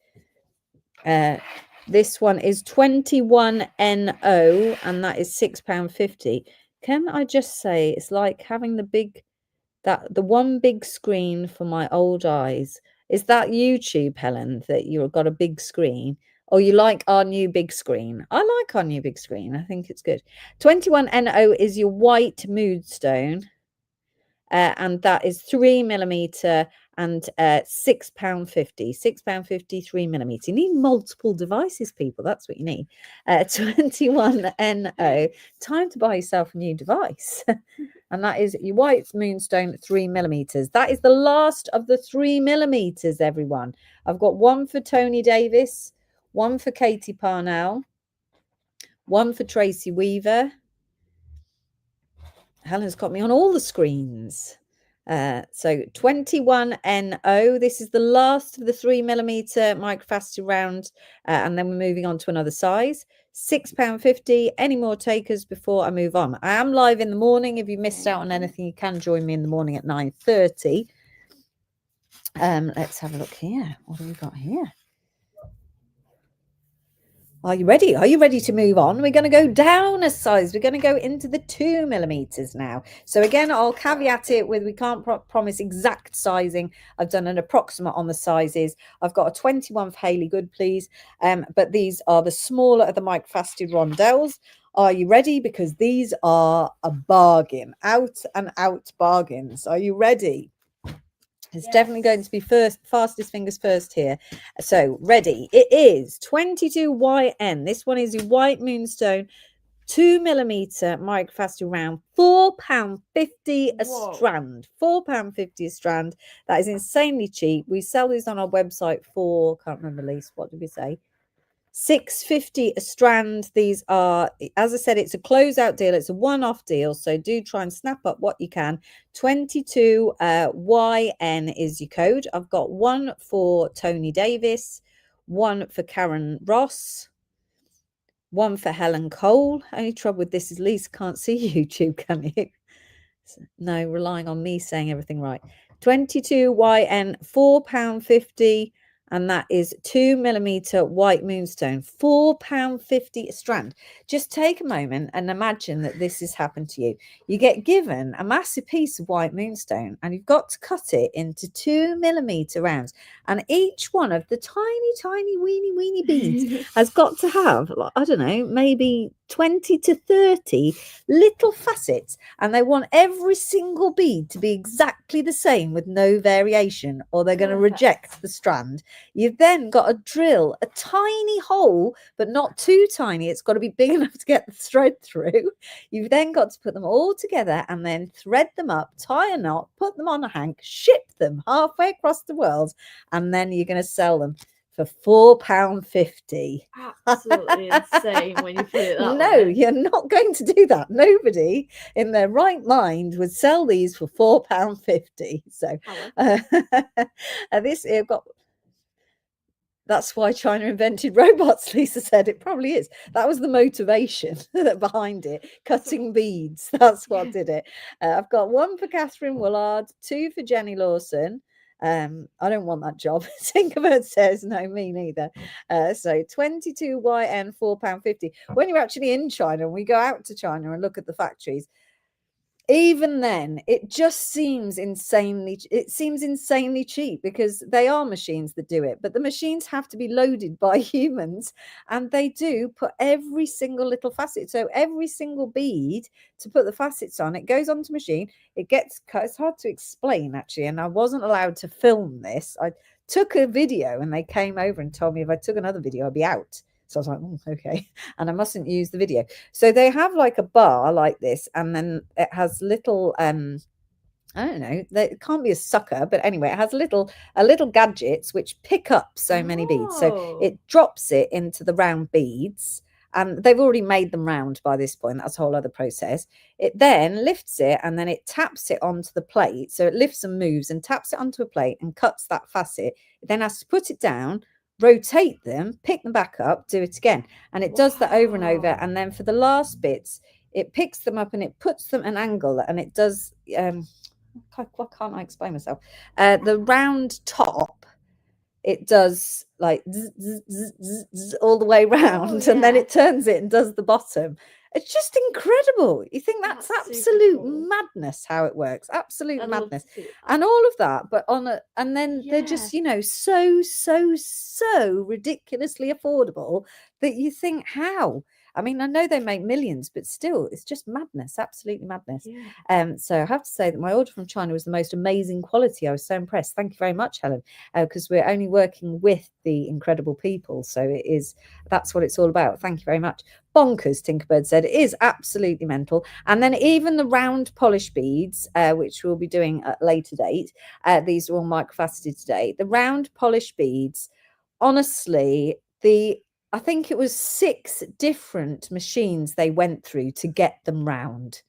This one is 21NO, and that is £6.50. Can I just say, it's like having the one big screen for my old eyes. Is that YouTube, Helen, that you've got a big screen? Or you like our new big screen? I like our new big screen. I think it's good. 21NO is your white moonstone. And that is 3mm and £6.50. £6.50, 3mm. You need multiple devices, people. That's what you need. 21NO. Time to buy yourself a new device. And that is your white moonstone 3mm. That is the last of the 3mm, everyone. I've got one for Tony Davis, one for Katie Parnell, one for Tracy Weaver. Helen's got me on all the screens. So 21NO. This is the last of the 3mm microfaceted round, and then we're moving on to another size. £6.50. Any more takers before I move on? I am live in the morning. If you missed out on anything, you can join me in the morning at 9:30. Let's have a look here. What have we got here? Are you ready? Are you ready to move on? We're going to go down a size. We're going to go into the 2mm now. So again, I'll caveat it with we can't promise exact sizing. I've done an approximate on the sizes. I've got a 21 for Hayley Good, please. But these are the smaller of the microfaceted rondelles. Are you ready? Because these are a bargain. Out and out bargains. Are you ready? It's definitely going to be fastest fingers first here. So ready. It is 22YN. This one is your white moonstone 2mm microfaceted round, £4.50 a strand. £4.50 a strand. That is insanely cheap. We sell these on our website for, can't remember, Lise, what did we say? £6.50 a strand. These are, as I said, it's a closeout deal. It's a one-off deal. So do try and snap up what you can. 22YN is your code. I've got one for Tony Davis, one for Karen Ross, one for Helen Cole. Only trouble with this is Lisa can't see YouTube, can you? No, relying on me saying everything right. 22YN, £4.50. And that is 2mm white moonstone, £4.50 a strand. Just take a moment and imagine that this has happened to you. You get given a massive piece of white moonstone and you've got to cut it into 2mm rounds. And each one of the tiny, weeny beads has got to have, I don't know, maybe 20 to 30 little facets. And they want every single bead to be exactly the same with no variation, or they're going to reject the strand. You've then got to drill a tiny hole, but not too tiny. It's got to be big enough to get the thread through. You've then got to put them all together and then thread them up, tie a knot, put them on a hank, ship them halfway across the world, and then you're going to sell them for £4.50. Absolutely insane when you put it that way. No, you're not going to do that. Nobody in their right mind would sell these for £4.50. So this I've got. That's why China invented robots, Lisa said. It probably is. That was the motivation behind it. Cutting beads. That's what did it. I've got one for Catherine Woolard, two for Jenny Lawson. I don't want that job. Tinkerbird says, no, me neither. So 22YN, £4.50. When you're actually in China, and we go out to China and look at the factories, even then it just seems insanely cheap because they are machines that do it, but the machines have to be loaded by humans, and they do put every single little facet, so every single bead to put the facets on, it goes onto machine, it gets cut. It's hard to explain actually, and I wasn't allowed to film this. I took a video and they came over and told me if I took another video I'd be out. So I was like, okay, and I mustn't use the video. So they have like a bar like this, and then it has little, I don't know, it can't be a sucker, but anyway, it has little gadgets which pick up so many beads. So it drops it into the round beads, and they've already made them round by this point. That's a whole other process. It then lifts it, and then it taps it onto the plate. So it lifts and moves and taps it onto a plate and cuts that facet. It then has to put it down, rotate them, pick them back up, do it again, and it does that over and over. And then for the last bits, it picks them up and it puts them an angle, and it does what can't I explain myself, the round top, it does like zzz, zzz, zzz, zzz, zzz, all the way round, and then it turns it and does the bottom. It's just incredible. You think that's absolute madness how it works. Absolute madness. And all of that, but on a, and then they're just, you know, so ridiculously affordable that you think how? I mean, I know they make millions, but still, it's just madness, absolutely madness. Yeah. So I have to say that my order from China was the most amazing quality. I was so impressed. Thank you very much, Helen, because we're only working with the incredible people. So that's what it's all about. Thank you very much. Bonkers, Tinkerbird said. It is absolutely mental. And then even the round polish beads, which we'll be doing at a later date, these are all microfaceted today. The round polish beads, honestly, I think it was 6 different machines they went through to get them round.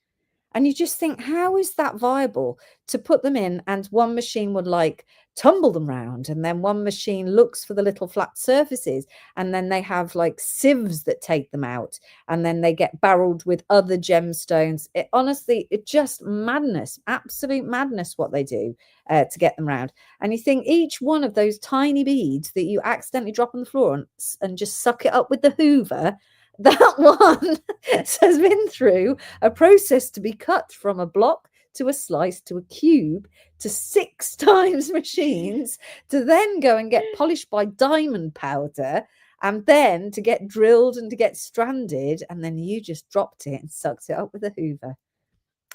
And you just think, how is that viable to put them in? And one machine would like tumble them round, and then one machine looks for the little flat surfaces, and then they have like sieves that take them out, and then they get barreled with other gemstones. Honestly, it's just madness, absolute madness what they do to get them round. And you think each one of those tiny beads that you accidentally drop on the floor and just suck it up with the Hoover, that one has been through a process to be cut from a block to a slice to a cube to 6 times machines to then go and get polished by diamond powder, and then to get drilled and to get stranded, and then you just dropped it and sucked it up with a Hoover.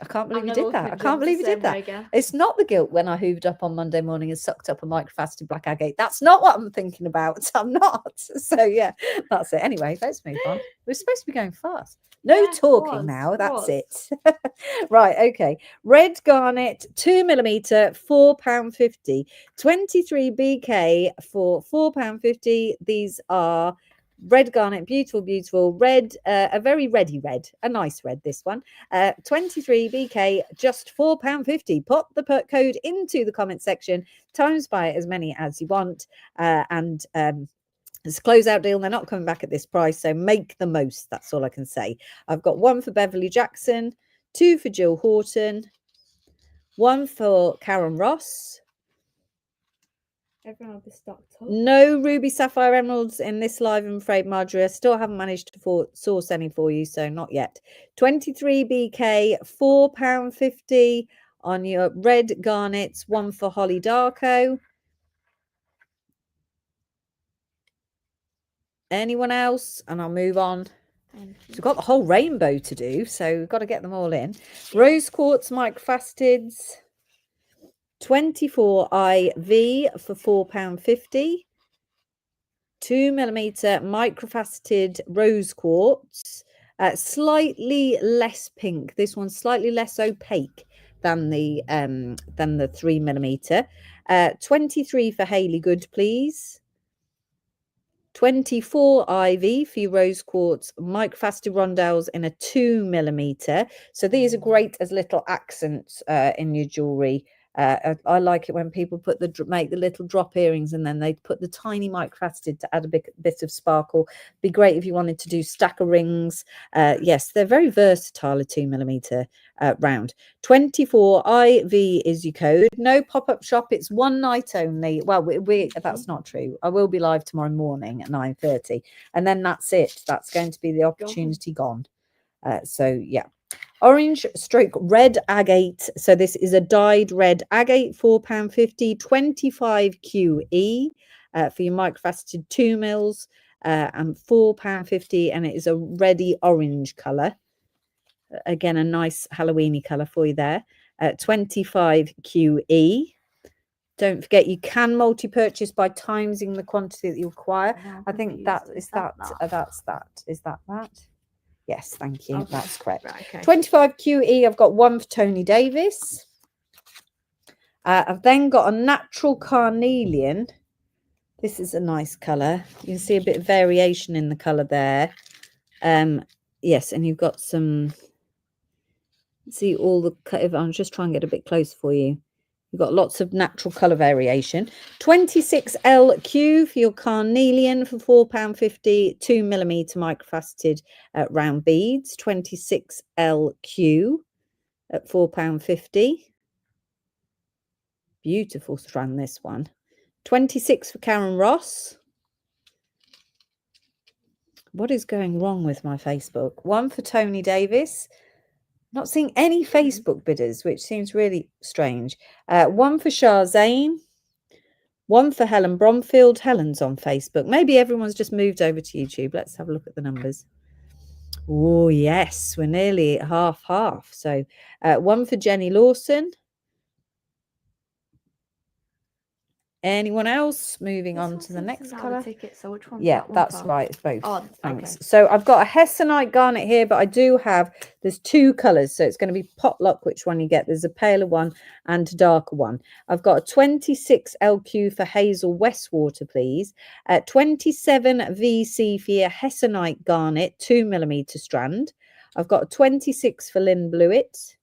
I can't believe you did that. I can't believe you did that. It's not the guilt when I hooved up on Monday morning and sucked up a microfaceted black agate. That's not what I'm thinking about. I'm not. So yeah, that's it. Anyway, let's move on. We're supposed to be going fast. No talking now. That's it. Right. Okay. Red garnet, 2mm, £4.50. 23 BK for £4.50. These are red garnet, beautiful red, a very reddy red, a nice red, this one. 23 BK, just £4.50. Pop the code into the comment section, times by as many as you want, and it's a closeout deal. They're not coming back at this price, so make the most. That's all I can say. I've got 1 for Beverly Jackson, 2 for Jill Horton, 1 for Karen Ross. Everyone will be stocked up. No ruby sapphire emeralds in this live, I'm afraid, Marjorie. I still haven't managed to source any for you, so not yet. 23 BK, £4.50 on your red garnets, 1 for Holly Darko. Anyone else? And I'll move on. So we've got the whole rainbow to do, so we've got to get them all in. Rose quartz microfaceteds, 24 IV for £4.50. 2mm microfaceted rose quartz, slightly less pink. This one's slightly less opaque than the 3mm. 23 for Hayley Good, please. 24 IV for your rose quartz microfaceted rondelles in a 2mm. So these are great as little accents in your jewelry. I like it when people make the little drop earrings, and then they put the tiny microfaceted to add a bit of sparkle. Be great if you wanted to do stack of rings. Yes, they're very versatile, a 2mm round. 24 IV is your code. No pop-up shop. It's one night only. Well, that's not true. I will be live tomorrow morning at 9:30, and then that's it. That's going to be the opportunity gone. So yeah. Orange stroke red agate. So this is a dyed red agate, £4.50, 25 QE for your microfaceted 2mm, and £4.50, and it is a reddy orange colour. Again, a nice Halloweeny colour for you there. 25 QE. Don't forget, you can multi-purchase by timesing the quantity that you require. I think is that. Yes, thank you. Okay. That's correct. Right, okay. 25 QE. I've got 1 for Tony Davis. I've then got a natural carnelian. This is a nice colour. You can see a bit of variation in the colour there. Yes, and you've got some. See all the. I'm just trying to get a bit closer for you. You've got lots of natural colour variation. 26 LQ for your carnelian for £4.50, 2mm microfaceted round beads. 26 LQ at £4.50. Beautiful strand, this one. 26 for Karen Ross. What is going wrong with my Facebook? 1 for Tony Davis. Not seeing any Facebook bidders, which seems really strange. 1 for Shah Zain. 1 for Helen Bromfield. Helen's on Facebook. Maybe everyone's just moved over to YouTube. Let's have a look at the numbers. Oh, yes, we're nearly at half. So one for Jenny Lawson. Anyone else? Moving on to the next colour. So which one's Yeah, that one that's for? right. It's both. Oh, Thanks. okay. So I've got a Hessonite garnet here, but I do have, there's two colours. So it's going to be potluck which one you get. There's a paler one and a darker one. I've got a 26 LQ for Hazel Westwater, please. 27 VC for your Hessonite garnet, 2mm strand. I've got a 26 for Lynn Blewett.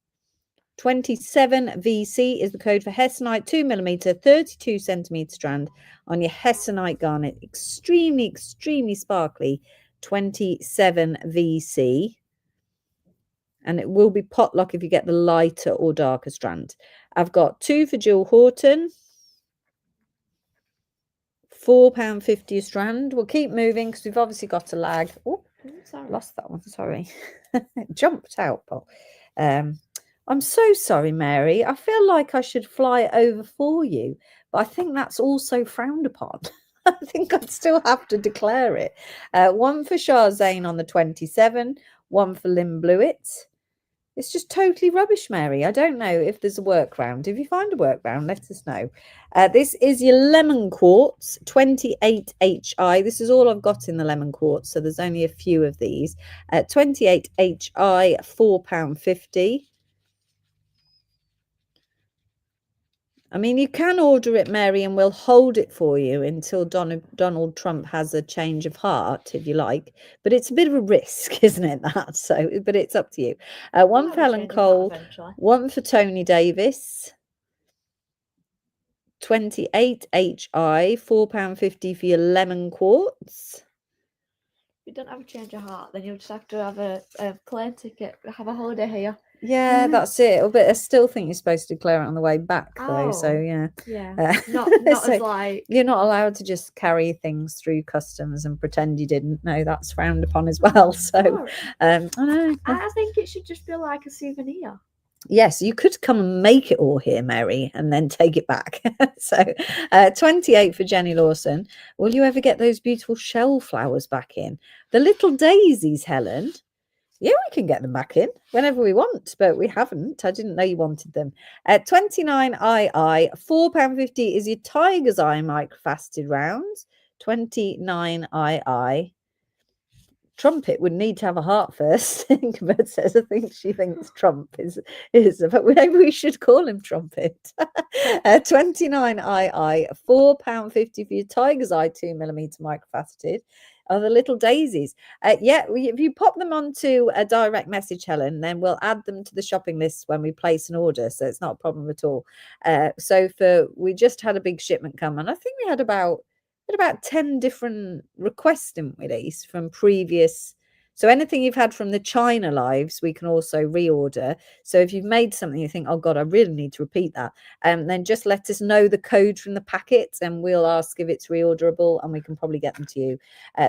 27 VC is the code for Hessonite 2mm 32 centimeter strand on your Hessonite garnet. Extremely sparkly. 27 VC. And it will be potluck if you get the lighter or darker strand. I've got 2 for Jill Horton. £4.50 a strand. We'll keep moving because we've obviously got a lag. Oh, sorry. Lost that one. Sorry. It jumped out, Paul. I'm so sorry, Mary. I feel like I should fly over for you, but I think that's also frowned upon. I think I'd still have to declare it. One for Shah Zane on the 27, one for Lynn Blewett. It's just totally rubbish, Mary. I don't know if there's a workaround. If you find a workaround, let us know. This is your lemon quartz, 28 HI. This is all I've got in the lemon quartz, so there's only a few of these. 28 HI, £4.50. I mean, you can order it, Mary, and we'll hold it for you until Donald Trump has a change of heart, if you like. But it's a bit of a risk, isn't it, that? So, but it's up to you. One for Helen Cole, one for Tony Davis. 28 HI, £4.50 for your lemon quartz. If you don't have a change of heart, then you'll just have to have a plane ticket, have a holiday here. Yeah, that's it. But I still think you're supposed to declare it on the way back, though. So yeah, not so as like you're not allowed to just carry things through customs and pretend you didn't. No, that's frowned upon as well. So I know. I think it should just be like a souvenir. Yes, you could come and make it all here, Mary, and then take it back. So 28 for Jenny Lawson. Will you ever get those beautiful shell flowers back in? The little daisies, Helen. Yeah, we can get them back in whenever we want, but we haven't. I didn't know you wanted them. 29 II, £4.50 is your Tiger's Eye microfaceted rounds. 29 II. Trumpet would need to have a heart first. But says I think she thinks Trump is but maybe we should call him Trumpet. 29 II, £4.50 for your Tiger's Eye 2mm microfaceted. Are the little daisies. Yeah, if you pop them onto a direct message, Helen, then we'll add them to the shopping list when we place an order, so it's not a problem at all. We just had a big shipment come, and I think we had about 10 different requests, didn't we, Lise, from previous. So anything you've had from the China lives, we can also reorder. So if you've made something you think, oh God, I really need to repeat that, then just let us know the code from the packet and we'll ask if it's reorderable and we can probably get them to you.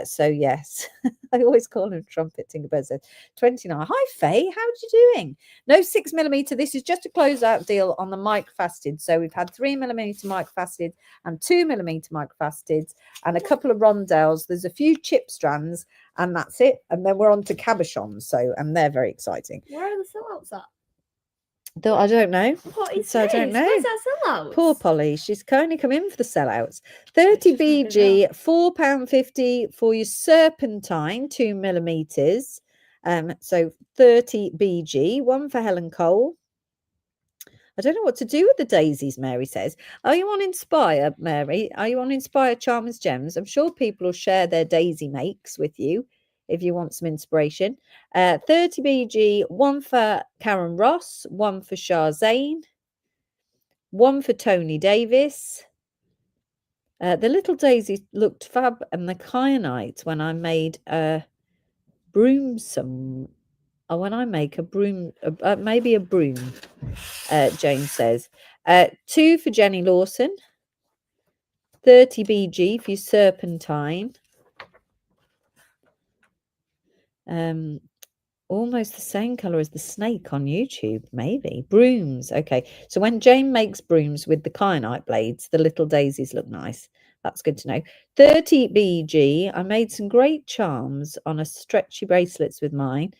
So yes, I always call him Trumpet. Tinkerbird says 29. Hi Faye, how are you doing? No 6mm. This is just a closeout deal on the microfaceted. So we've had 3mm microfaceted and 2mm microfaceted and a couple of rondelles. There's a few chip strands and that's it. And then we're on to cabochons. So, and they're very exciting. Where are the sellouts at? I don't know. What is so this? I don't know. Where's that sellout? Poor Polly. She's only come in for the sellouts. 30 BG, £4.50 for your serpentine, 2mm. So 30 BG, one for Helen Cole. I don't know what to do with the daisies, Mary says. Are you on Inspire, Mary? Are you on Inspire Charmers Gems? I'm sure people will share their daisy makes with you if you want some inspiration. 30 BG, one for Karen Ross, one for Shah Zane, one for Tony Davis. The little daisies looked fab, and the kyanite when I made a broomsome. Oh, when I make a broom, maybe a broom, Jane says. 2 for Jenny Lawson. 30 BG for your serpentine. Almost the same colour as the snake on YouTube, maybe. Brooms. Okay, so when Jane makes brooms with the kyanite blades, the little daisies look nice. That's good to know. 30 BG. I made some great charms on a stretchy bracelets with mine.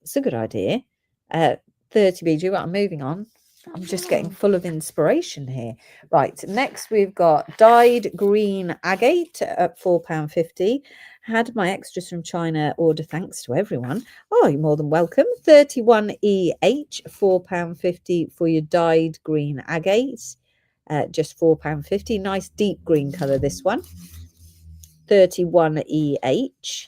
It's a good idea. 30 BG. Right, I'm moving on. I'm just getting full of inspiration here. Right, next we've got dyed green agate at £4.50. Had my extras from China order, thanks to everyone. Oh, you're more than welcome. 31EH, £4.50 for your dyed green agate. Just £4.50. Nice deep green colour, this one. 31EH.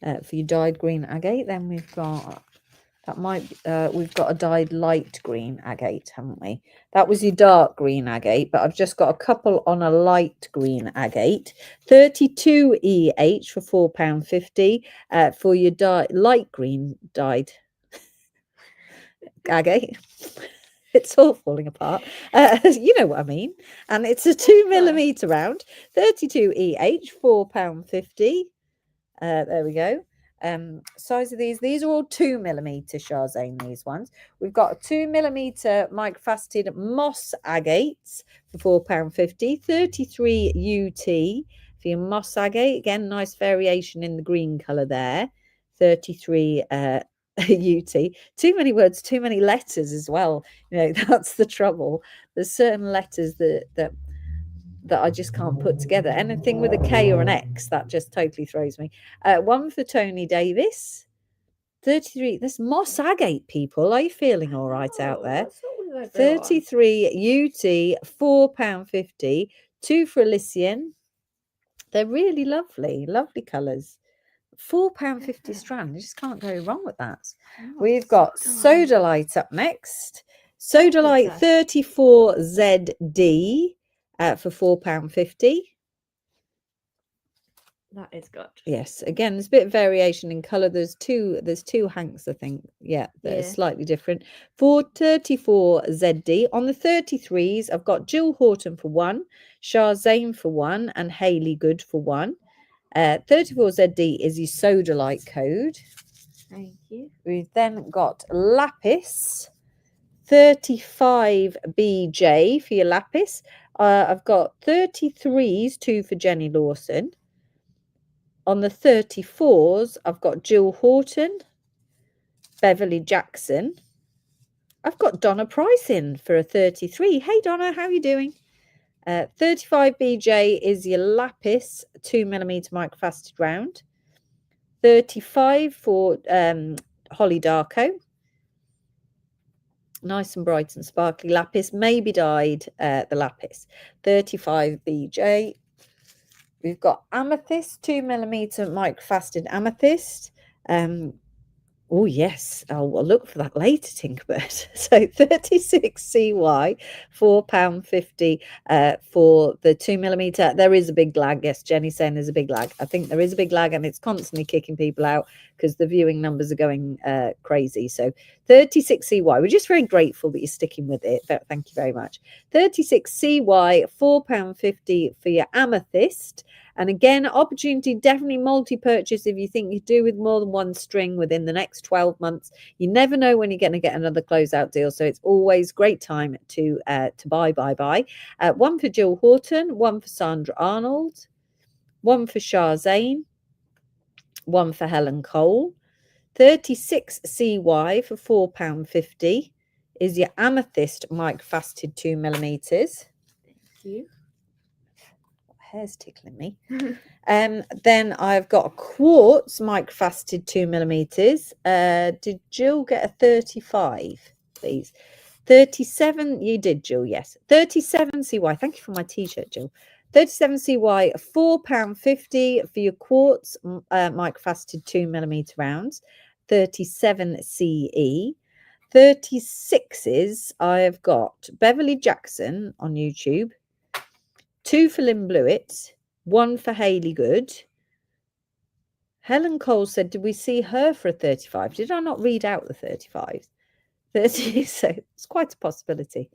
For your dyed green agate. Then we've got... That might we've got a dyed light green agate, haven't we? That was your dark green agate, but I've just got a couple on a light green agate. 32EH for £4.50 for your light green dyed agate. It's all falling apart. You know what I mean. And it's a 2mm round. 32EH, £4.50. There we go. Size of these are all 2mm Shahzane, these ones. We've got a 2mm microfaceted moss agates for £4.50. 33 UT for your moss agate. Again, nice variation in the green colour there. 33 UT. Too many words, too many letters as well. You know, that's the trouble. There's certain letters that I just can't put together. Anything with a K or an X, that just totally throws me. One for Tony Davis. 33. This moss agate, people. Are you feeling all right out there? 33 UT, £4.50. Two for Elysian. They're really lovely, lovely colours. £4.50 strand. You just can't go wrong with that. We've got Sodalite up next. Sodalite 34ZD. For £4.50. That is good. Yes, again, there's a bit of variation in colour. There's two hanks, I think. Yeah, that are slightly different. For 34ZD. On the 33s, I've got Jill Horton for one, Shahzane for one, and Hayley Good for one. 34ZD is your Sodalite code. Thank you. We've then got Lapis. 35 BJ for your lapis. I've got 33s, two for Jenny Lawson. On the 34s, I've got Jill Horton, Beverly Jackson. I've got Donna Price in for a 33. Hey, Donna, how are you doing? 35 BJ is your lapis 2mm microfaceted round. 35 for Holly Darko. Nice and bright and sparkly lapis, maybe dyed the lapis. 35 BJ. We've got amethyst, 2mm microfaceted amethyst. Oh, yes. I'll look for that later, Tinkerbird. So 36 CY, £4.50 for the 2mm. There is a big lag. Yes, Jenny's saying there's a big lag. I think there is a big lag, and it's constantly kicking people out because the viewing numbers are going crazy. So 36 CY. We're just very grateful that you're sticking with it. Thank you very much. 36 CY, £4.50 for your amethyst. And again, opportunity, definitely multi-purchase if you think you do with more than one string within the next 12 months. You never know when you're going to get another closeout deal. So it's always great time to buy. One for Jill Horton, one for Sandra Arnold, one for Shahzane, one for Helen Cole. 36 CY for £4.50 is your amethyst microfaceted 2mm. Thank you. Hair's tickling me. Then I've got a quartz microfaceted 2mm. Did Jill get a 35, please? 37, you did, Jill, yes. 37 CY. Thank you for my t-shirt, Jill. 37 CY, £4.50 for your quartz microfaceted 2mm rounds. 37 CE. 36s, I've got Beverly Jackson on YouTube. 2 for Lynn Blewett, 1 for Hayley Good. Helen Cole said, did we see her for a 35? Did I not read out the 35s? 30, so it's quite a possibility.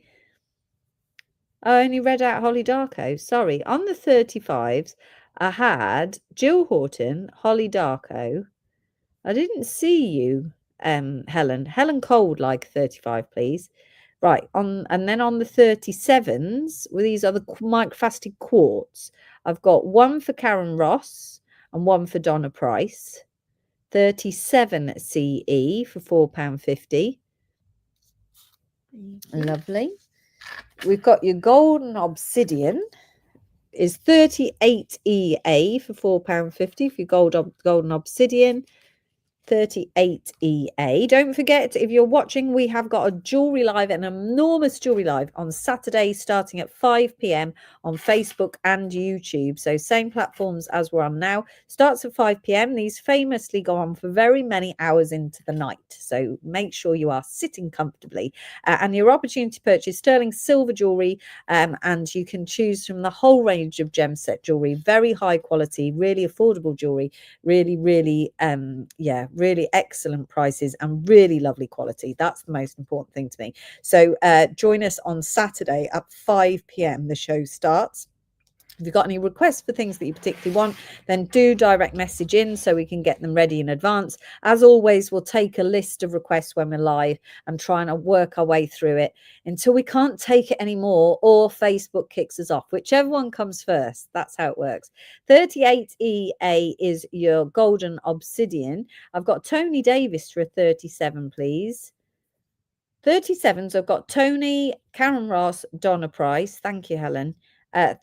I only read out Holly Darko. Sorry. On the 35s, I had Jill Horton, Holly Darko. I didn't see you, Helen. Helen Cole, like 35, please. Right, and then on the 37s, well, these are the microfaceted quartz. I've got one for Karen Ross and one for Donna Price. 37 CE for £4.50. Lovely. We've got your golden obsidian is 38 EA for £4.50 for your golden obsidian. 38 EA. Don't forget, if you're watching, we have got a jewellery live, an enormous jewellery live on Saturday starting at 5 p.m. on Facebook and YouTube. So same platforms as we're on now. Starts at 5 p.m. These famously go on for very many hours into the night. So make sure you are sitting comfortably. And your opportunity to purchase sterling silver jewellery, and you can choose from the whole range of gem set jewellery. Very high quality, really affordable jewellery. Really, really, really excellent prices and really lovely quality. That's the most important thing to me. So join us on Saturday at 5 p.m. The show starts. If you've got any requests for things that you particularly want, then do direct message in so we can get them ready in advance. As always, we'll take a list of requests when we're live and try and work our way through it until we can't take it anymore or Facebook kicks us off. Whichever one comes first, that's how it works. 38 EA is your golden obsidian. I've got Tony Davis for a 37, please. 37s, I've got Tony, Karen Ross, Donna Price. Thank you, Helen.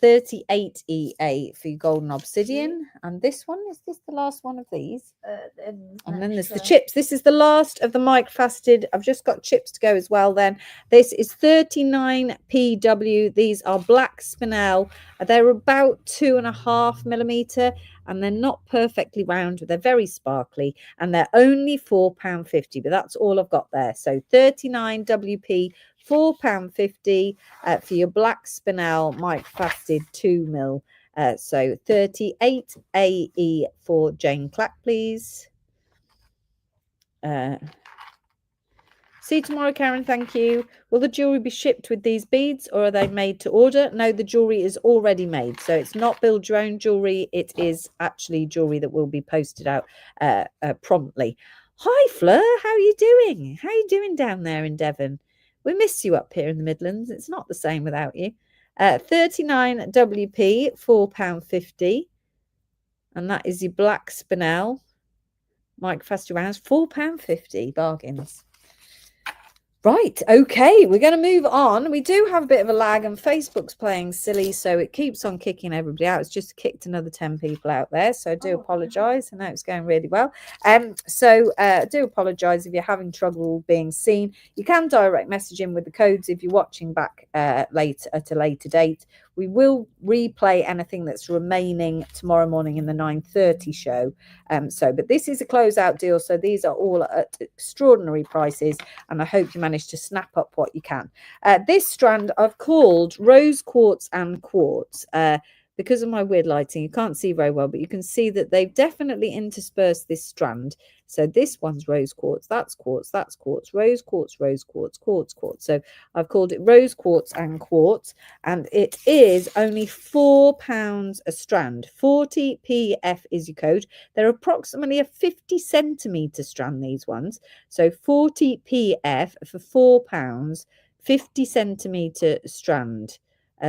38 EA for your golden obsidian. And this one, is this the last one of these? And then there's the chips. This is the last of the microfaceted. I've just got chips to go as well then. This is 39 PW. These are black spinel. They're about 2.5 millimeter and they're not perfectly round. They're very sparkly and they're only £4.50, but that's all I've got there. So 39 WP, £4.50 for your black spinel microfaceted 2 mil. So 38 AE for Jane Clack, please. See you tomorrow, Karen. Thank you. Will the jewellery be shipped with these beads or are they made to order? No, the jewellery is already made. So it's not build your own jewellery. It is actually jewellery that will be posted out promptly. Hi, Fleur. How are you doing? How are you doing down there in Devon? We miss you up here in the Midlands. It's not the same without you. 39 WP, £4.50. And that is your black spinel. Microfaceted rounds, £4.50. Bargains. Right, okay, we're going to move on. We do have a bit of a lag and Facebook's playing silly, so it keeps on kicking everybody out. It's just kicked another 10 people out there, so I do apologise. I know it's going really well. So I do apologise if you're having trouble being seen. You can direct message in with the codes if you're watching back late at a later date. We will replay anything that's remaining tomorrow morning in the 9:30 show. But this is a closeout deal, so these are all at extraordinary prices, and I hope you manage to snap up what you can. This strand I've called Rose Quartz and Quartz. Because of my weird lighting, you can't see very well, but you can see that they've definitely interspersed this strand. So this one's rose quartz, that's quartz, that's quartz, rose quartz, quartz, quartz. So I've called it rose quartz and quartz, and it is only £4 a strand. 40 PF is your code. They're approximately a 50 centimetre strand, these ones. So 40 PF for £4, 50 centimetre strand.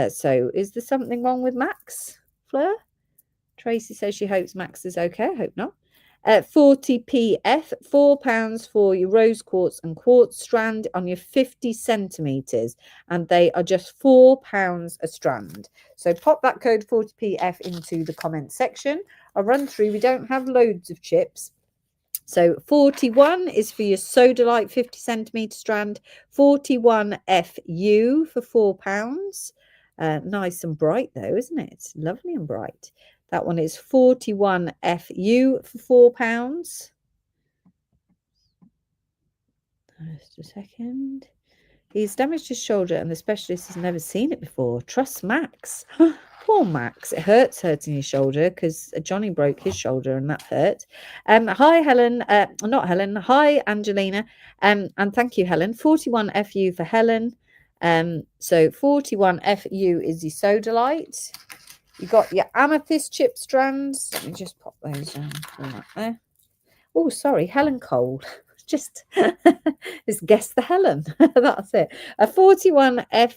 So is there something wrong with Max, Fleur? Tracy says she hopes Max is okay. I hope not. 40 PF, £4 for your rose quartz and quartz strand on your 50 centimetres. And they are just £4 a strand. So pop that code 40 PF into the comment section. I'll run through. We don't have loads of chips. So 41 is for your sodalite 50 centimetre strand. 41 FU for £4. Nice and bright though, isn't it? Lovely and bright. That one is 41 FU for £4. Just a second. He's damaged his shoulder and the specialist has never seen it before. Trust Max. Poor Max. It hurts hurting his shoulder because Johnny broke his shoulder and that hurt. Hi, Helen. Not Helen. Hi, Angelina. And thank you, Helen. 41 FU for Helen. So 41 FU is your sodalite. You got your amethyst chip strands. Let me just pop those down there. Oh, sorry, Helen Cole. just guess the Helen. That's it. A 41F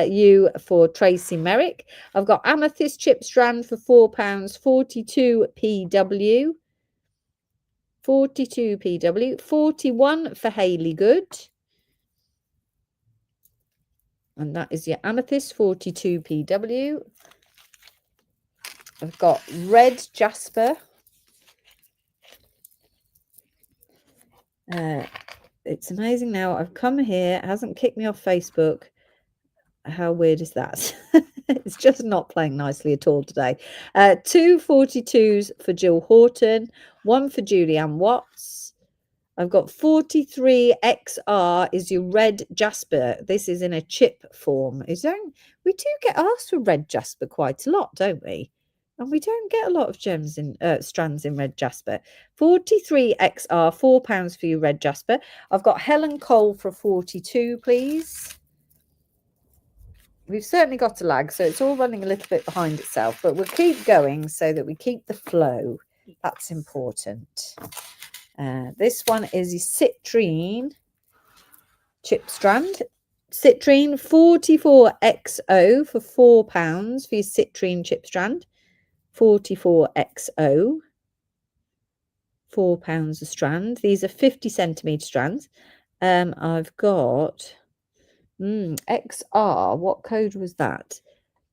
U for Tracy Merrick. I've got Amethyst chip strand for £4, 42 PW. 42 PW. 41 for Hayley Good. And that is your Amethyst, 42 PW. I've got red jasper. It's amazing now. I've come here. It hasn't kicked me off Facebook. How weird is that? It's just not playing nicely at all today. 2 42s for Jill Horton. 1 for Julianne Watts. I've got 43XR is your red jasper. This is in a chip form. We do get asked for red jasper quite a lot, don't we? And we don't get a lot of gems in strands in red jasper. 43XR, £4 for you, red jasper. I've got Helen Cole for 42, please. We've certainly got a lag, so it's all running a little bit behind itself, but we'll keep going so that we keep the flow. That's important. This one is a citrine chip strand. Citrine 44XO for £4 for your citrine chip strand. 44XO, £4 a strand. These are 50 centimetre strands. I've got XR. What code was that?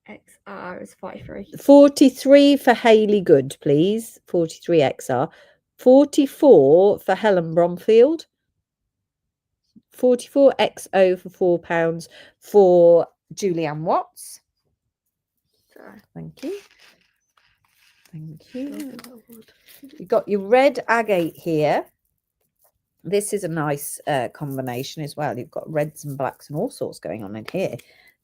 XR is 43. 43 for Hayley Good, please. 43XR. 44 for Helen Bromfield. 44XO for £4 for Julianne Watts. Sorry. Thank you. Thank you. You've got your red agate here. This is a nice combination as well. You've got reds and blacks and all sorts going on in here.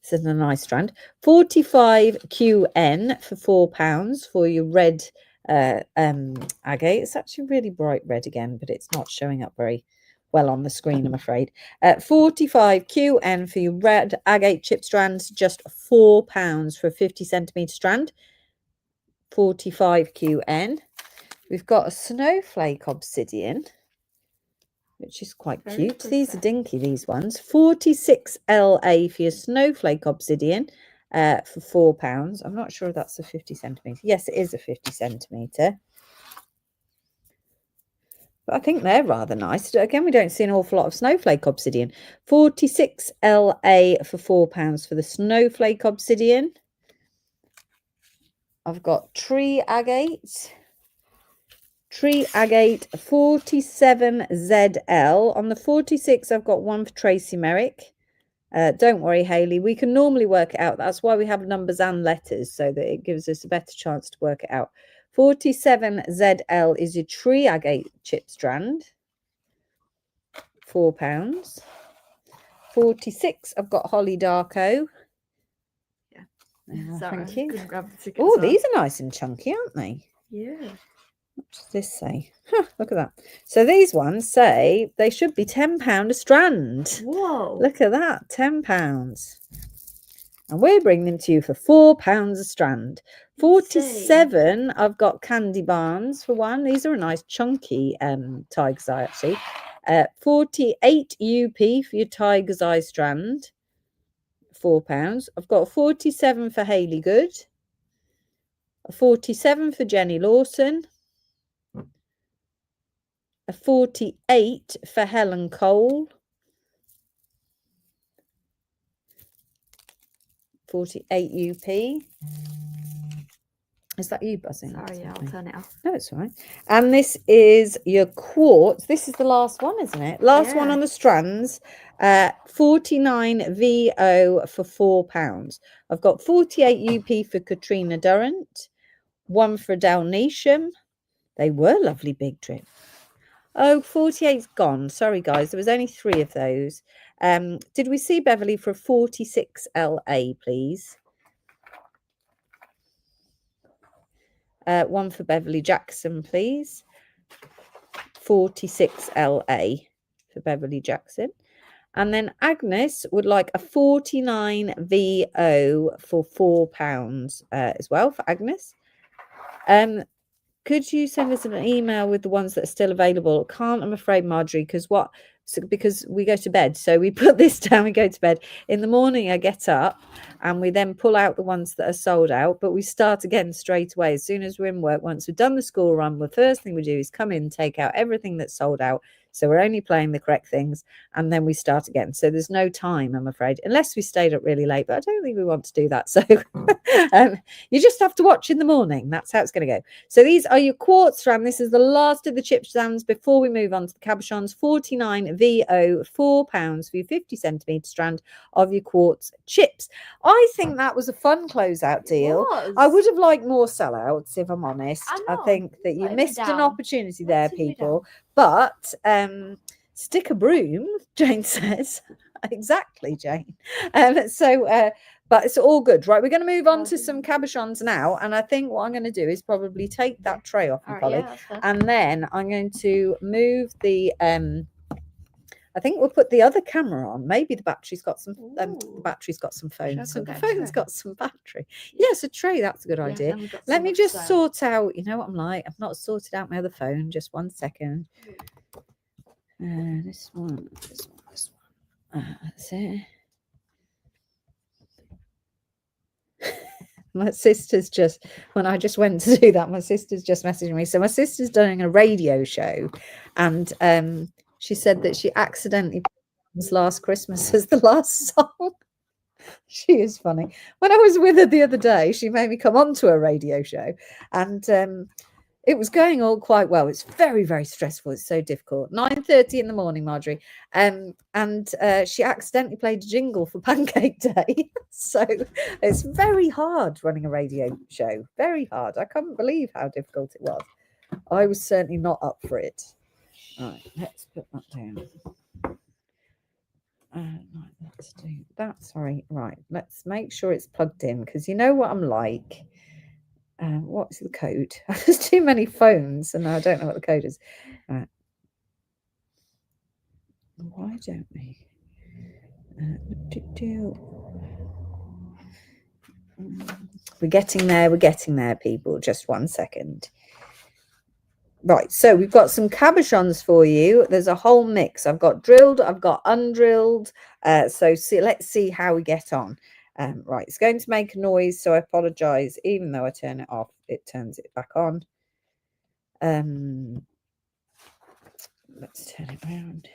This is a nice strand. 45QN for £4 for your red agate. It's actually really bright red again, but it's not showing up very well on the screen, I'm afraid. 45QN for your red agate chip strands, just £4 for a 50 centimetre strand. 45QN. We've got a snowflake obsidian, which is quite cute. These are dinky, these ones. 46LA for your snowflake obsidian for £4. I'm not sure if that's a 50 centimetre. Yes, it is a 50 centimetre. But I think they're rather nice. Again, we don't see an awful lot of snowflake obsidian. 46LA for £4 for the snowflake obsidian. I've got tree agate. Tree agate 47ZL. On the 46, I've got one for Tracy Merrick. Don't worry, Hayley. We can normally work it out. That's why we have numbers and letters, so that it gives us a better chance to work it out. 47ZL is your tree agate chip strand. £4. 46, I've got Holly Darko. Sorry, thank you. Oh, Oh, these are nice and chunky, aren't they? Yeah. What does this say? Huh, look at that. So these ones say they should be £10 a strand. Whoa. Look at that, £10. And we're bringing them to you for £4 a strand. 47, I've got Candy Barnes for one. These are a nice chunky tiger's eye, actually. 48 UP for your tiger's eye strand. £4. I've got 47 for Hayley Good. 47 for Jenny Lawson. A 48 for Helen Cole. 48 UP. Is that you buzzing? Sorry, yeah, I'll turn it off. No, it's all right. And this is your quartz. This is the last one, isn't it? Last one on the strands. 49 VO for £4. I've got 48 UP for Katrina Durrant. One for Dalnatium. They were lovely big drip. Oh, 48's gone. Sorry, guys. There was only 3 of those. Did we see Beverly for 46 LA, please? One for Beverly Jackson, please. 46 LA for Beverly Jackson. And then Agnes would like a 49 VO for £4 as well for Agnes. could you send us an email with the ones that are still available? Can't, I'm afraid, Marjorie, because we go to bed. So we put this down, we go to bed. In the morning, I get up and we then pull out the ones that are sold out, but we start again straight away. As soon as we're in work, once we've done the school run, the first thing we do is come in, take out everything that's sold out. So we're only playing the correct things, and then we start again. So there's no time, I'm afraid, unless we stayed up really late, but I don't think we want to do that. So you just have to watch in the morning. That's how it's going to go. So these are your quartz strand. This is the last of the chip strands before we move on to the cabochons. 49 VO, £4 for your 50 centimetre strand of your quartz chips. I think that was a fun closeout deal. I would have liked more sellouts, if I'm honest. I think that you missed an opportunity there, people. But stick a broom, Jane says. Exactly, Jane. But it's all good, right? We're going to move on to some cabochons now, and I think what I'm going to do is probably take that tray off you, Polly, and then I'm going to move the I think we'll put the other camera on. Maybe the battery's got some. The battery's got some phones. So the phone's got some battery. Yes, a tray. That's a good idea. Let me just sort out. You know what I'm like. I've not sorted out my other phone. Just 1 second. This one. That's it. My sister's just, when I just went to do that, my sister's just messaging me. So my sister's doing a radio show, and she said that she accidentally put Last Christmas as the last song. She is funny. When I was with her the other day, she made me come on to a radio show, and it was going all quite well. It's very, very stressful. It's so difficult. 9:30 in the morning, Marjorie. And she accidentally played a jingle for Pancake Day. So it's very hard running a radio show. Very hard. I couldn't believe how difficult it was. I was certainly not up for it. All right, let's put that down. Right, let's do that. Sorry. Right, let's make sure it's plugged in, because you know what I'm like. What's the code? There's too many phones and I don't know what the code is. Right. Why don't we? We're getting there, people. Just 1 second. Right, so we've got some cabochons for you. There's a whole mix. I've got drilled, I've got undrilled. So let's see how we get on. Right, it's going to make a noise, so I apologise. Even though I turn it off, it turns it back on. Let's turn it around.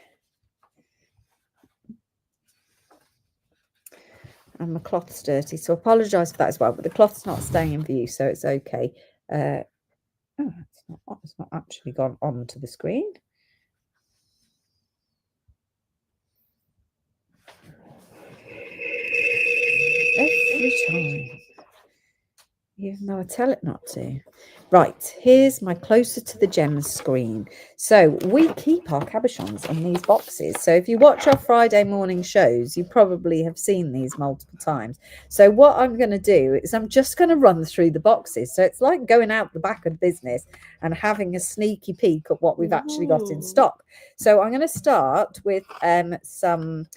And my cloth's dirty, so I apologise for that as well. But the cloth's not staying in view, so it's okay. Oh, it's not actually gone onto the screen. Every time. Even though I tell it not to. Right, here's my closer to the gems screen. So we keep our cabochons in these boxes. So if you watch our Friday morning shows, you probably have seen these multiple times. So what I'm going to do is I'm just going to run through the boxes. So it's like going out the back of the business and having a sneaky peek at what we've actually got in stock. So I'm going to start with some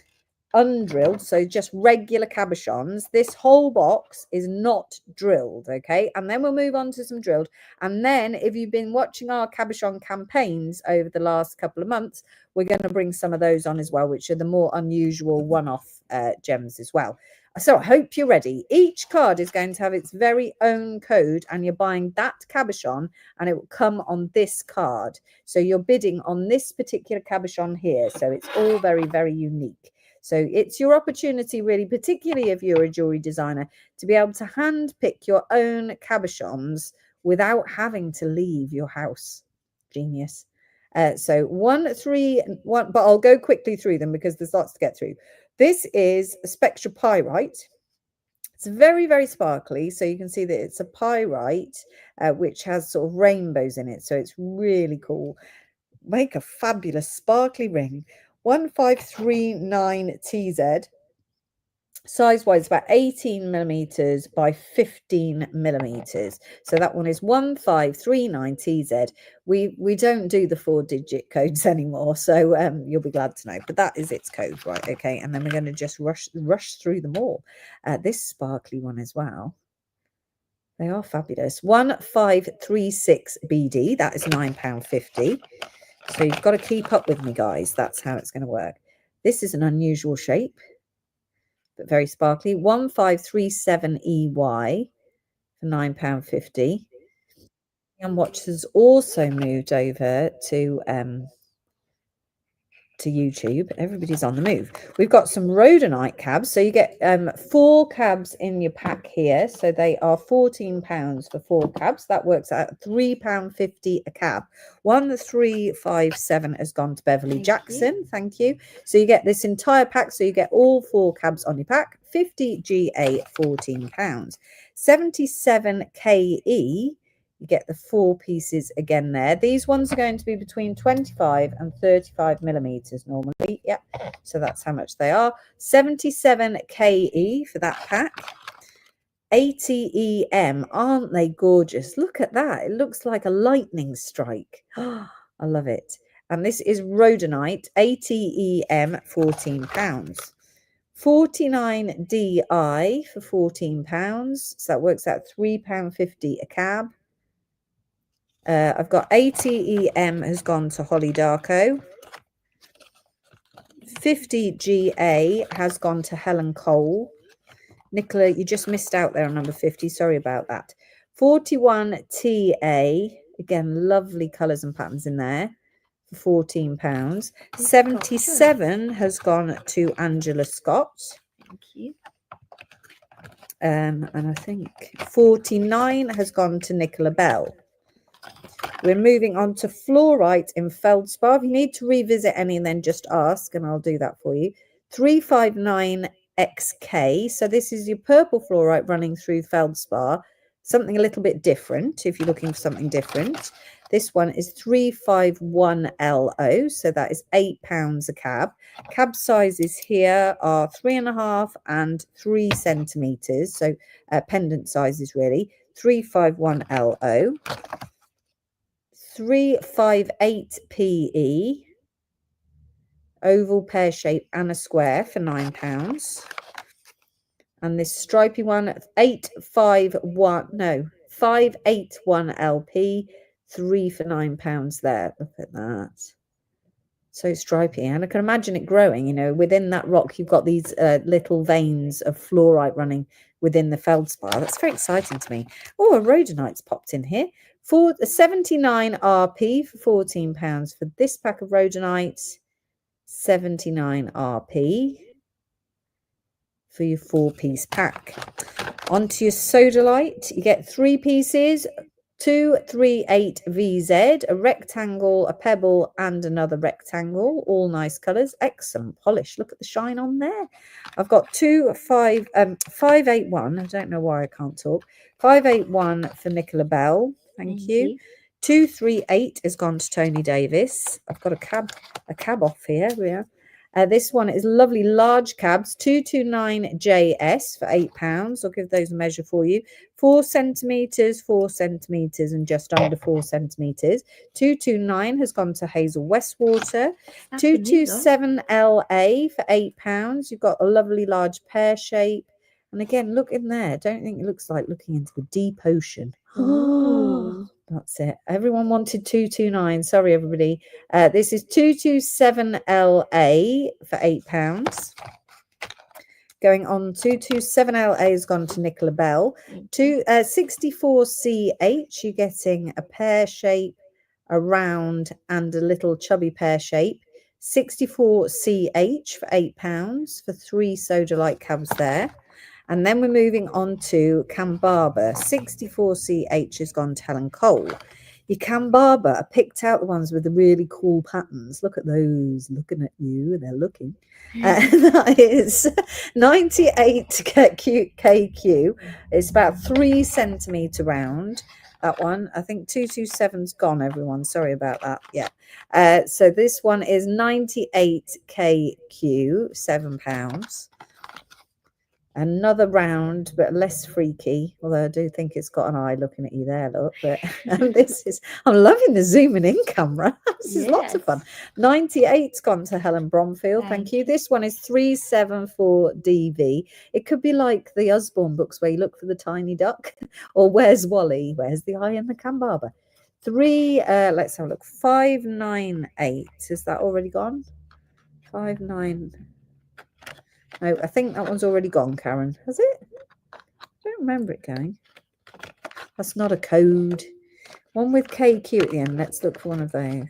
undrilled, so just regular cabochons. This whole box is not drilled, okay? And then we'll move on to some drilled. And then if you've been watching our cabochon campaigns over the last couple of months, we're going to bring some of those on as well, which are the more unusual one-off gems as well. So I hope you're ready. Each card is going to have its very own code, and you're buying that cabochon and it will come on this card. So you're bidding on this particular cabochon here. So it's all very, very unique. So it's your opportunity, really, particularly if you're a jewelry designer, to be able to hand pick your own cabochons without having to leave your house. Genius. So 1, 3, 1, but I'll go quickly through them because there's lots to get through. This is a spectral pyrite. It's very, very sparkly. So you can see that it's a pyrite, which has sort of rainbows in it. So it's really cool. Make a fabulous sparkly ring. 1539 TZ, size wise about 18 millimeters by 15 millimeters. So that one is 1539 TZ. We don't do the 4-digit codes anymore, so you'll be glad to know. But that is its code, right? Okay, and then we're going to just rush through them all. This sparkly one as well. They are fabulous. 1536 BD. That is £9.50. So you've got to keep up with me, guys. That's how it's going to work. This is an unusual shape, but very sparkly. 1537 EY for £9.50. And Watch has also moved over to YouTube. Everybody's on the move. We've got some rhodonite cabs. So you get 4 cabs in your pack here. So they are £14 for 4 cabs. That works out £3.50 a cab. 1357 has gone to Beverly Jackson. Thank you. So you get this entire pack. So you get all 4 cabs on your pack. 50 GA, £14. 77 KE. You get the 4 pieces again there. These ones are going to be between 25 and 35 millimeters normally. Yep. So that's how much they are. 77 KE for that pack. 80 EM. Aren't they gorgeous? Look at that. It looks like a lightning strike. I love it. And this is rhodonite. 80 EM, £14. 49 DI for £14. So that works out £3.50 a cab. I've got 80 EM has gone to Holly Darko. 50 GA has gone to Helen Cole. Nicola, you just missed out there on number 50. Sorry about that. 41 TA. Again, lovely colours and patterns in there for £14. 77 has gone to Angela Scott. Thank you. And I think 49 has gone to Nicola Bell. We're moving on to fluorite in feldspar. If you need to revisit any, then just ask and I'll do that for you. 359 XK. So this is your purple fluorite running through feldspar. Something a little bit different if you're looking for something different. This one is 351 LO. So that is £8 a cab. Cab sizes here are 3.5 and 3 centimeters. So pendant sizes really. 351 LO. 358 PE, oval, pear shape and a square for £9. And this stripy one, 581 LP, 3 for £9 there. Look at that. So stripy. And I can imagine it growing, you know, within that rock, you've got these little veins of fluorite running within the feldspar. That's very exciting to me. Oh, a rhodonite's popped in here. 79 RP for £14 for this pack of rhodonite. 79 RP for your 4-piece pack. Onto your sodalite. You get 3 pieces. 238 VZ, a rectangle, a pebble, and another rectangle. All nice colours. Excellent polish. Look at the shine on there. I've got 581. I don't know why I can't talk. 581 for Nicola Bell. Thank you. 238 has gone to Tony Davis. I've got a cab off here. Yeah. This one is lovely large cabs. 229 JS for £8. I'll give those a measure for you. 4 centimeters, 4 centimeters, and just under 4 centimeters. 229 has gone to Hazel Westwater. 227 LA for £8. You've got a lovely large pear shape. And again, look in there. Don't think it looks like looking into a deep ocean. Oh, that's it. Everyone wanted 229. Sorry, everybody. This is 227 LA for £8. Going on, 227 LA has gone to Nicola Bell. 64 CH, you're getting a pear shape, a round, and a little chubby pear shape. 64 CH for £8 for 3 sodalite cabs there. And then we're moving on to Cambaba. 64 CH has gone to Helen Cole. Your Cambaba, I picked out the ones with the really cool patterns. Look at those, looking at you, they're looking. That is 98 KQ. It's about 3 centimetre round. That one, I think 227's gone, everyone. Sorry about that. Yeah. So this one is 98 KQ, £7. Another round, but less freaky. Although I do think it's got an eye looking at you there, look. But and this is, I'm loving the zooming in camera. This is lots of fun. 98's gone to Helen Bromfield. Thank you. This one is 374 DV. It could be like the Usborne books where you look for the tiny duck, or Where's Wally? Where's the eye in the Cambarber? Let's have a look. 598. Is that already gone? 59. No, I think that one's already gone, Karen. Has it? I don't remember it going. That's not a code. One with KQ at the end. Let's look for one of those.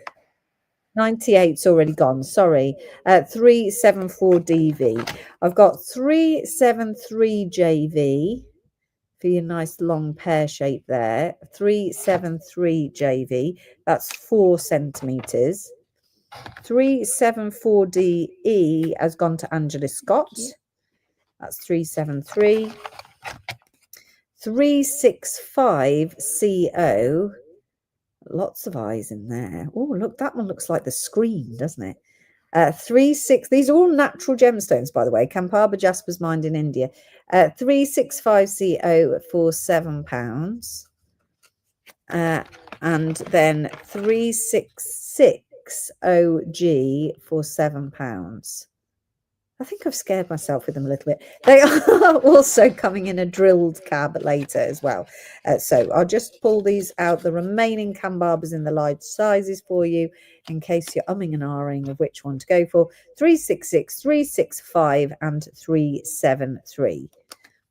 98's already gone. Sorry. 374 DV. I've got 373 JV for your nice long pear shape there. 373 JV. That's 4 centimeters. 374DE has gone to Angela Scott. That's 373. 365CO. Lots of eyes in there. Oh, look, that one looks like the screen, doesn't it? 36. These are all natural gemstones, by the way. Cambarber Jasper's Mind in India. 365CO for £7. And then 366OG for £7. I think I've scared myself with them a little bit. They are also coming in a drilled cab later as well. So I'll just pull these out, the remaining Cambarbers in the large sizes for you, in case you're umming and ahhing of which one to go for. 366, 365 and 373.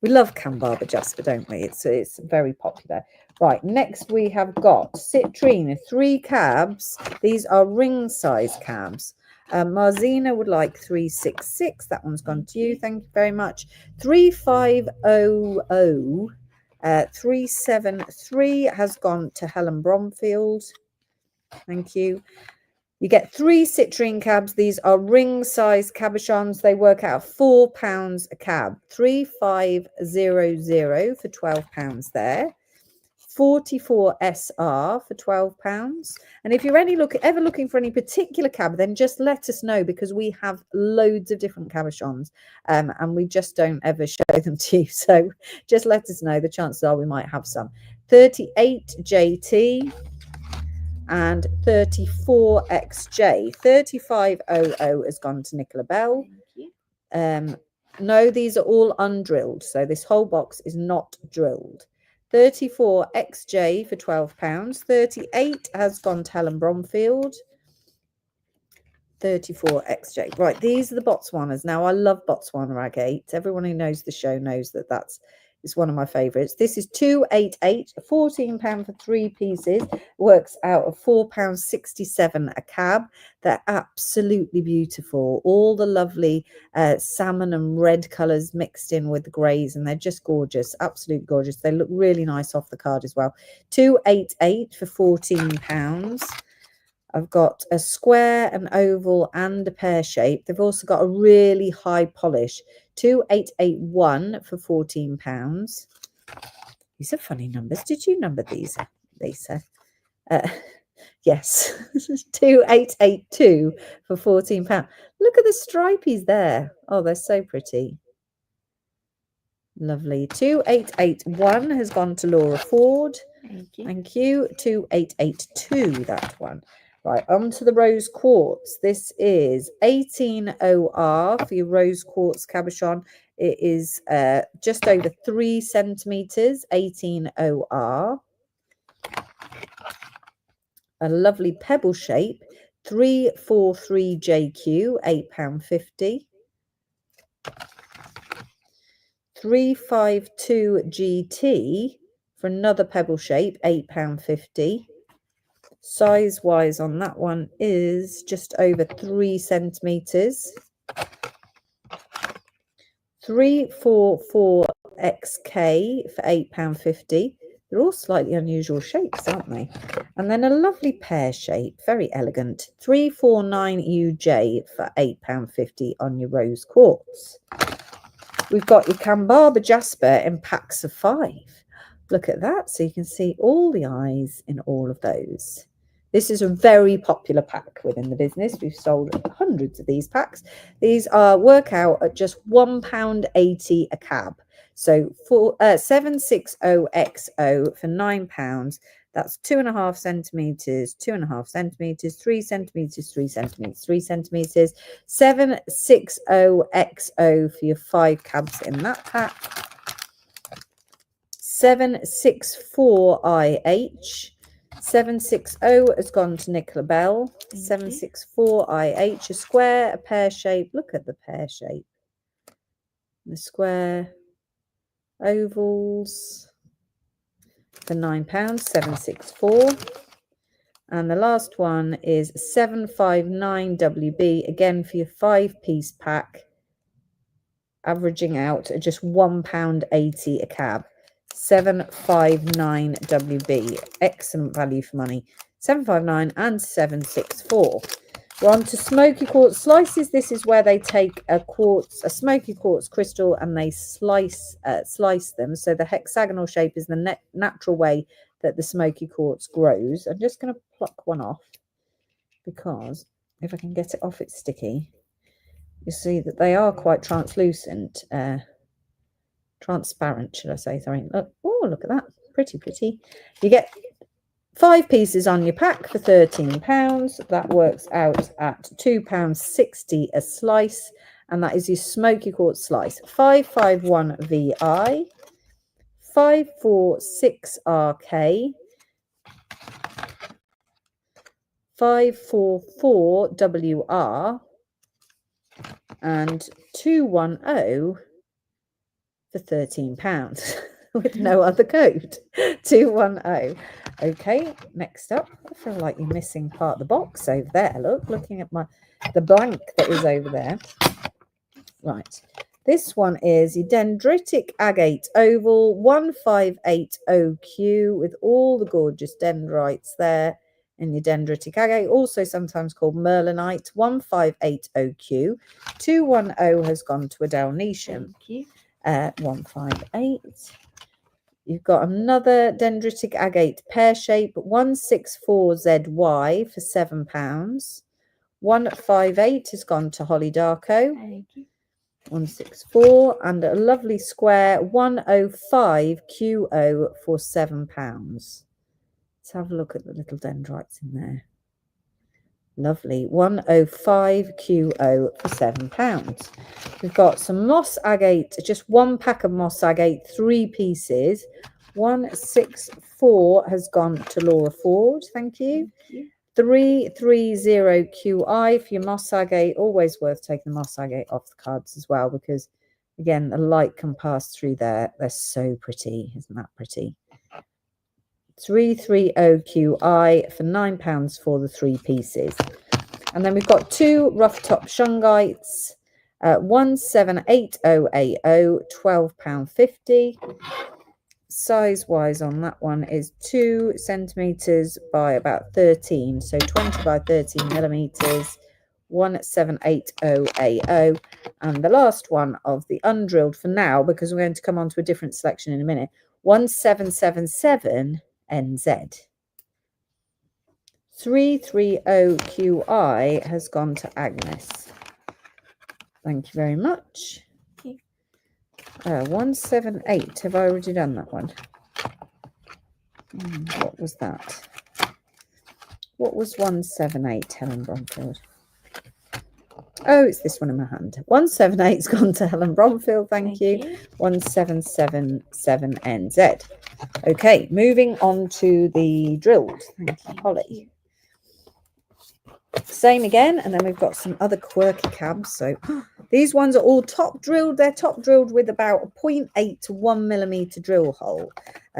We love Cambarber Jasper, don't we? It's very popular. Right, next we have got Citrine, 3 cabs. These are ring size cabs. Marzina would like 366. That one's gone to you. Thank you very much. 3500. 373 has gone to Helen Bromfield. Thank you. You get 3 citrine cabs. These are ring size cabochons. They work out £4 a cab. 3500 for £12 there. 44 SR for £12. And if you're ever looking for any particular cab, then just let us know, because we have loads of different cabochons and we just don't ever show them to you. So just let us know. The chances are we might have some. 38 JT and 34 XJ. 3500 has gone to Nicola Bell. Thank you. No, these are all undrilled. So this whole box is not drilled. 34 XJ for £12. 38 has gone to Helen Bromfield. 34 XJ. Right, these are the Botswanas. Now, I love Botswana agate. Everyone who knows the show knows that it's one of my favourites. This is 288, £14 for 3 pieces. Works out of £4.67 a cab. They're absolutely beautiful. All the lovely salmon and red colours mixed in with the greys, and they're just gorgeous, absolutely gorgeous. They look really nice off the card as well. 288 for £14. I've got a square, an oval, and a pear shape. They've also got a really high polish. 2881 for £14. These are funny numbers. Did you number these, Lisa? Yes. 2882 for £14. Look at the stripies there. Oh, they're so pretty. Lovely. 2881 has gone to Laura Ford. Thank you. Thank you. 2882, that one. Right, on to the rose quartz. This is 18OR for your rose quartz cabochon. It is just over 3 centimeters, 18OR. A lovely pebble shape, 343JQ, £8.50. 352GT for another pebble shape, £8.50. Size wise on that one is just over 3 centimeters. 344XK for £8.50. They're all slightly unusual shapes, aren't they? And then a lovely pear shape, very elegant. 349UJ for £8.50 on your rose quartz. We've got your Cambarber Jasper in packs of 5. Look at that. So you can see all the eyes in all of those. This is a very popular pack within the business. We've sold hundreds of these packs. These work out at just £1.80 a cab. So for 760XO for £9. That's 2.5 centimeters, 2.5 centimeters, 3 centimeters, 3 centimeters, 3 centimeters. 760XO for your 5 cabs in that pack. 764IH. 760 has gone to Nicola Bell. 764IH, a square, a pear shape. Look at the pear shape. The square ovals for £9. 764. And the last one is 759WB, again for your 5-piece pack, averaging out at just £1.80 a cab. 759WB, excellent value for money. 759 and 764. We're on to smoky quartz slices. This is where they take a smoky quartz crystal, and they slice them. So the hexagonal shape is the natural way that the smoky quartz grows. I'm just going to pluck one off, because if I can get it off, it's sticky. You see that they are quite translucent, transparent, should I say? Sorry. Look, oh, look at that, pretty. You get 5 pieces on your pack for £13. That works out at £2.60 a slice, and that is your smoky quartz slice. 551VI, 546RK, 544WR, and 210 for £13 with no other code. 210. Okay, next up, I feel like you're missing part of the box over there. Looking at the blank that is over there. Right, this one is your dendritic agate oval 1580Q with all the gorgeous dendrites there in your dendritic agate, also sometimes called merlinite. 1580Q. 210 has gone to Adele Neesham. 158. You've got another dendritic agate pear shape 164ZY for £7. 158 has gone to Holly Darko. 164, and a lovely square 105QO for £7. Let's have a look at the little dendrites in there. Lovely. 105QO for £7. We've got some moss agate, just one pack of moss agate, 3 pieces. 164 has gone to Laura Ford. Thank you. 330QI for your moss agate. Always worth taking the moss agate off the cards as well, because again, the light can pass through there. They're so pretty. Isn't that pretty? 330QI for £9 for the 3 pieces. And then we've got 2 rough top shungites, 17800AO, £12.50. Size wise on that one is 2 centimeters by about 13, so 20 by 13 millimeters. 17800AO. And the last one of the undrilled for now, because we're going to come on to a different selection in a minute, 1777 NZ. 330QI has gone to Agnes. Thank you very much. 178. Have I already done that one? What was that? What was 178, Helen Bromfield? Oh, it's this one in my hand. 178's gone to Helen Bromfield. Thank you. 1777 NZ. Okay, moving on to the drilled. Thank you, Holly. Same again, and then we've got some other quirky cabs. So these ones are all top drilled. They're top drilled with about a 0.8 to 1 millimeter drill hole.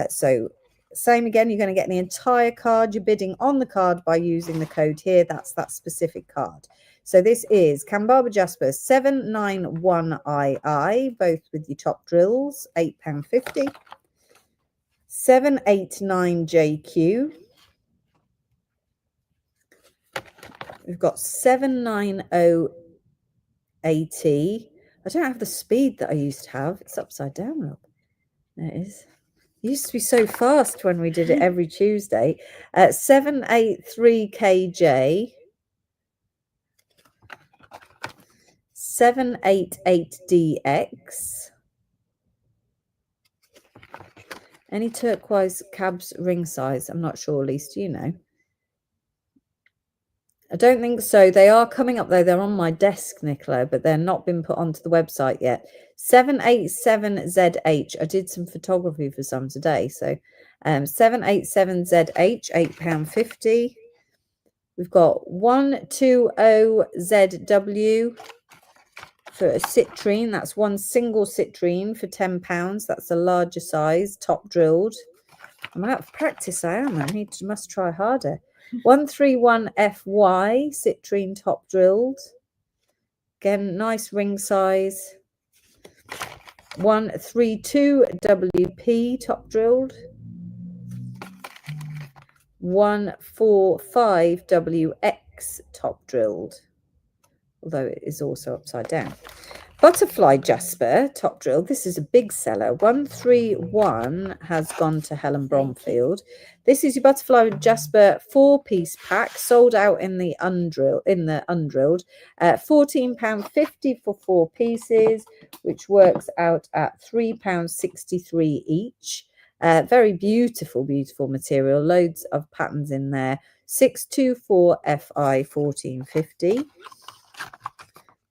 So same again, you're going to get the entire card. You're bidding on the card by using the code here. That's that specific card. So this is Cambaba Jasper 791II, both with your top drills, £8.50. 789JQ. We've got 790AT. I don't have the speed that I used to have. It's upside down, look. There it is. I used to be so fast when we did it every Tuesday. 783KJ, 788DX. Any turquoise cabs ring size? I'm not sure, Lise, do you know? I don't think so. They are coming up though. They're on my desk, Nicola, but they're not been put onto the website yet. 787ZH. I did some photography for some today. So 787ZH, £8.50. We've got 120ZW for a citrine. That's one single citrine for £10. That's a larger size, top drilled. I'm out of practice, I am. Must try harder. 131FY citrine top drilled. Again, nice ring size. 132WP top drilled. 145WX top drilled, although it is also upside down. Butterfly Jasper top drill. This is a big seller. 131 has gone to Helen Bromfield. This is your Butterfly Jasper 4-piece pack, sold out in the undrilled. £14.50 for 4 pieces, which works out at £3.63 each. Very beautiful, beautiful material. Loads of patterns in there. 624FI 1450.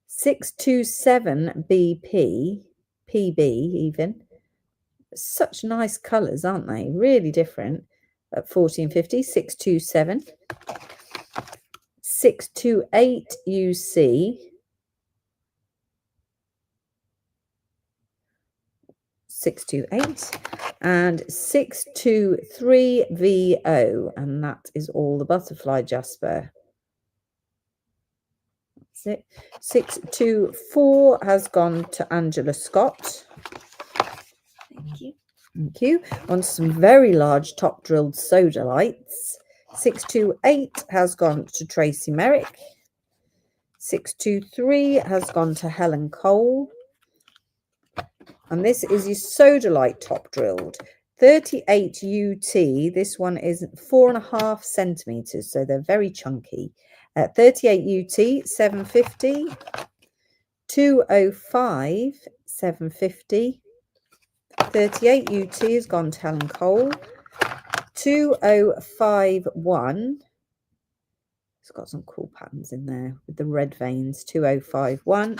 627BP, PB even. Such nice colours, aren't they? Really different. At 1450. 627. 628 UC. 628 and 623 VO, and that is all the Butterfly Jasper. That's it. 624 has gone to Angela Scott. Thank you. Thank you. On some very large top drilled sodalites. 628 has gone to Tracy Merrick. 623 has gone to Helen Cole. And this is your sodalite top drilled. 38 UT. This one is 4.5 centimeters, so they're very chunky. 38 UT, 750. 205, 750. 38 UT has gone to Helen Cole. 2051. It's got some cool patterns in there with the red veins. 2051.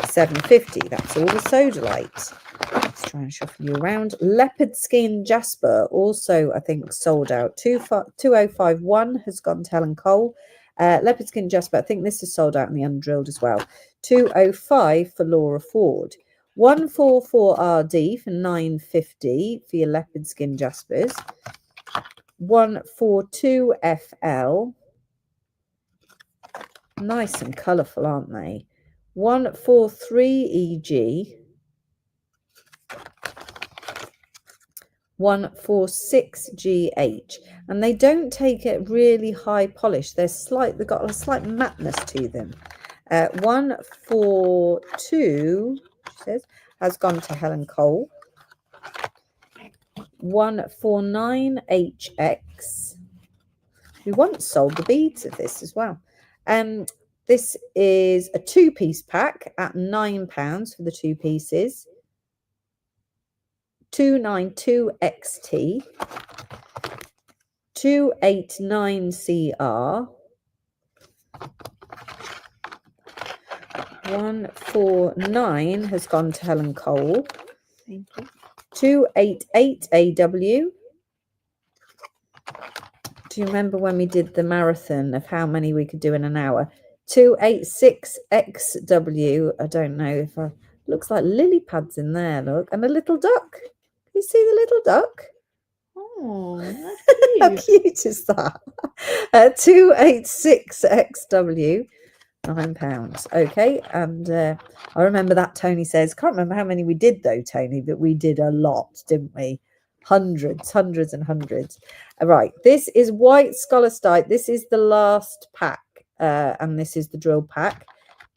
750. That's all the sodalite. Let's try and shuffle you around. Leopard skin Jasper, also I think sold out. 2051 has gone to Helen Cole. Leopard skin Jasper, I think this is sold out in the undrilled as well. 205 for Laura Ford. 144RD for 950 for your leopard skin Jaspers. 142FL. Nice and colourful, aren't they? 143 EG, 146 GH, and they don't take it really high polish. They've got a slight mateness to them. 142, she says, has gone to Helen Cole. 149 HX. We once sold the beads of this as well. This is a 2-piece pack at £9 for the 2 pieces. 292 XT. 289 CR. 149 has gone to Helen Cole. Thank you. 288 AW. Do you remember when we did the marathon of how many we could do in an hour? 286 XW. I don't know if I... Looks like lily pads in there, look. And a little duck. Can you see the little duck? Oh, that's How cute. cute is that? 286 XW. £9. Okay, and I remember that Tony says, can't remember how many we did though, Tony, but we did a lot, didn't we? Hundreds and hundreds. Right, this is white Stalactite. This is the last pack, and this is the drill pack.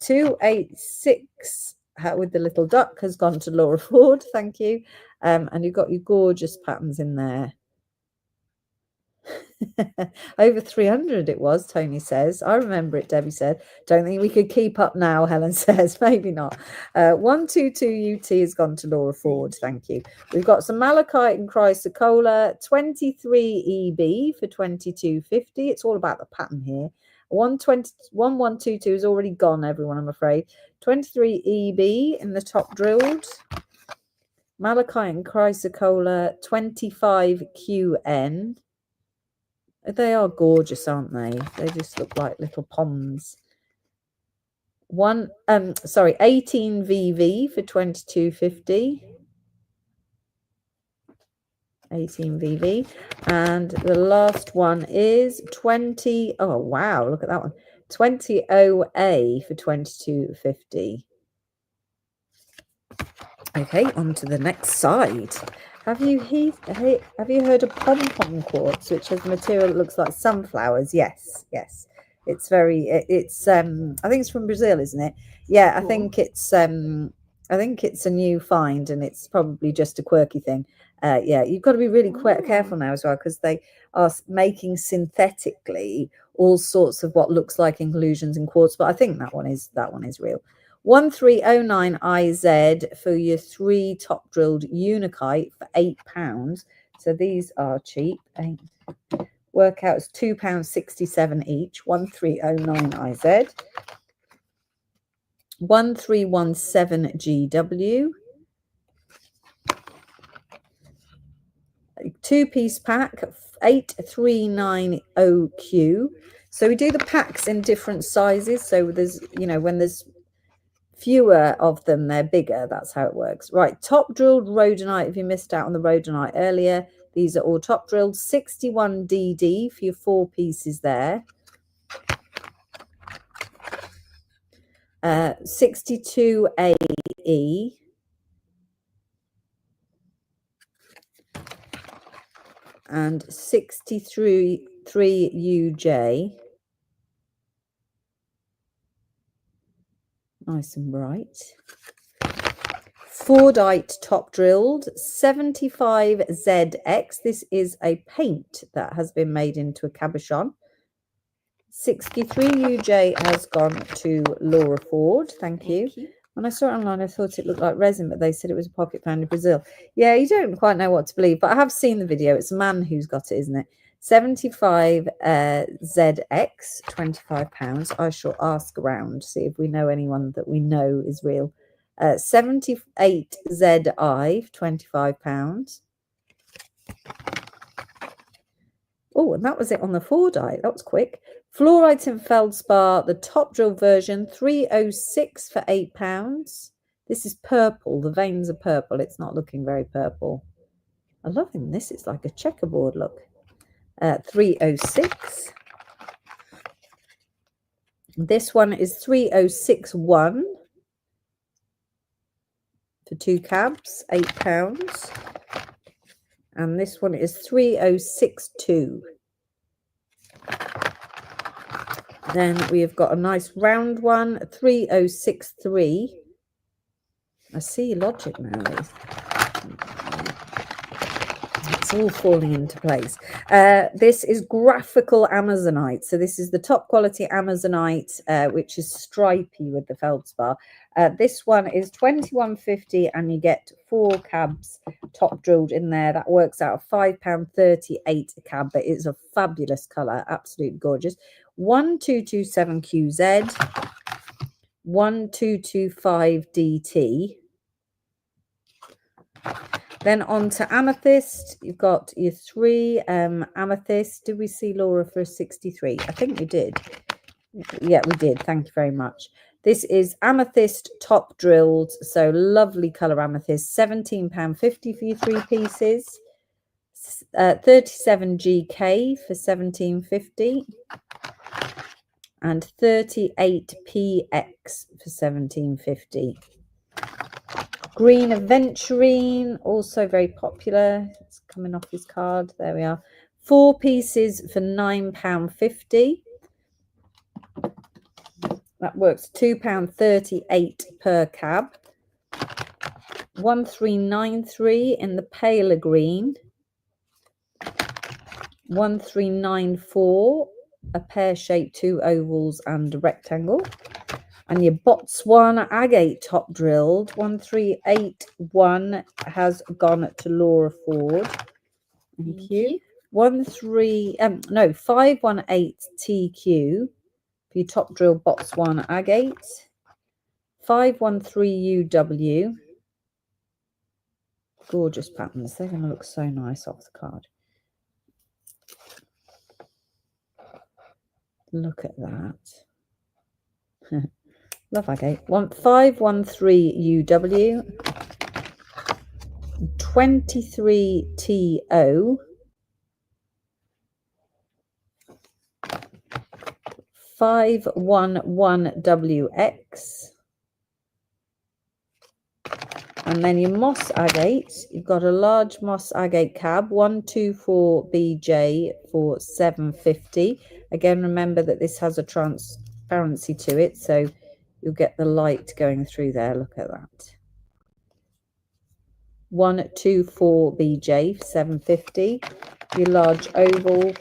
286 with the little duck has gone to Laura Ford. Thank you. And you've got your gorgeous patterns in there. Over 300 it was, Tony says. I remember it, Debbie said. Don't think we could keep up now, Helen says. Maybe not. 122 UT has gone to Laura Ford. Thank you. We've got some malachite and chrysocolla. 23 EB for 22.50. It's all about the pattern here. 1122 is already gone, everyone, I'm afraid. 23 EB in the top drilled. Malachite and chrysocolla. 25 QN. They are gorgeous, aren't they? They just look like little ponds. 18 VV for 22.50. 18 VV. And the last one is 20. Oh, wow. Look at that one. 20 OA for 22.50. Okay, on to the next side. Have you heard of pom-pom quartz, which has material that looks like sunflowers? Yes. It's very. It's. I think it's from Brazil, isn't it? Yeah, Cool. I think it's a new find, and it's probably just a quirky thing. Yeah, you've got to be really careful now as well, because they are making synthetically all sorts of what looks like inclusions in quartz. But I think that one is real. 1309 IZ for your 3 top drilled unikite for £8. So these are cheap. Work out as £2.67 each. 1309 IZ. 1317 GW. 2-piece pack 8390Q. So we do the packs in different sizes. So there's, when there's fewer of them, they're bigger. That's how it works. Right, top drilled rhodonite. If you missed out on the rhodonite earlier, these are all top drilled. 61 DD for your 4 pieces there. 62 AE. And 63 UJ. Nice and bright. Fordite top drilled. 75 ZX. This is a paint that has been made into a cabochon. 63 UJ has gone to Laura Ford. Thank you. When I saw it online, I thought it looked like resin, but they said it was a pocket found in Brazil. Yeah, you don't quite know what to believe, but I have seen the video. It's a man who's got it, isn't it? 75 ZX, £25. I shall ask around, see if we know anyone that we know is real. 78 ZI, £25. Oh, and that was it on the Fordite. That was quick. Fluorite and feldspar, the top drill version, 306 for £8. This is purple. The veins are purple. It's not looking very purple. I love him. This is like a checkerboard look. 306. This one is 3061 for 2 cabs, £8. And this one is 3062. Then we have got a nice round one, 3063. I see logic now. It's all falling into place. This is graphical Amazonite. So this is the top quality Amazonite, which is stripy with the feldspar. This one is £21.50, and you get 4 cabs top drilled in there. That works out at £5.38 a cab, but it's a fabulous colour, absolutely gorgeous. 1227 QZ, 1225 DT. Then on to Amethyst. You've got your 3 Amethyst. Did we see Laura for a 63? I think we did. Yeah, we did. Thank you very much. This is Amethyst top drilled. So lovely colour Amethyst. £17.50 for your 3 pieces. 37 GK for £17.50. And 38 PX for £17.50. Green Aventurine, also very popular. It's coming off his card. There we are. 4 pieces for £9.50. That works £2.38 per cab. 1393 in the paler green. 1394, a pear-shaped, 2 ovals and a rectangle. And your Botswana agate top drilled 1381 has gone to Laura Ford. Thank you. 518 TQ for your top drill Botswana agate. 513 UW. Gorgeous patterns. They're going to look so nice off the card. Look at that. Love agate. 513 UW. 23 TO. 511 WX. And then your moss agate, you've got a large moss agate cab, 124 BJ for 750. Again, remember that this has a transparency to it, so you'll get the light going through there. Look at that. 124 BJ for 750. Your large oval,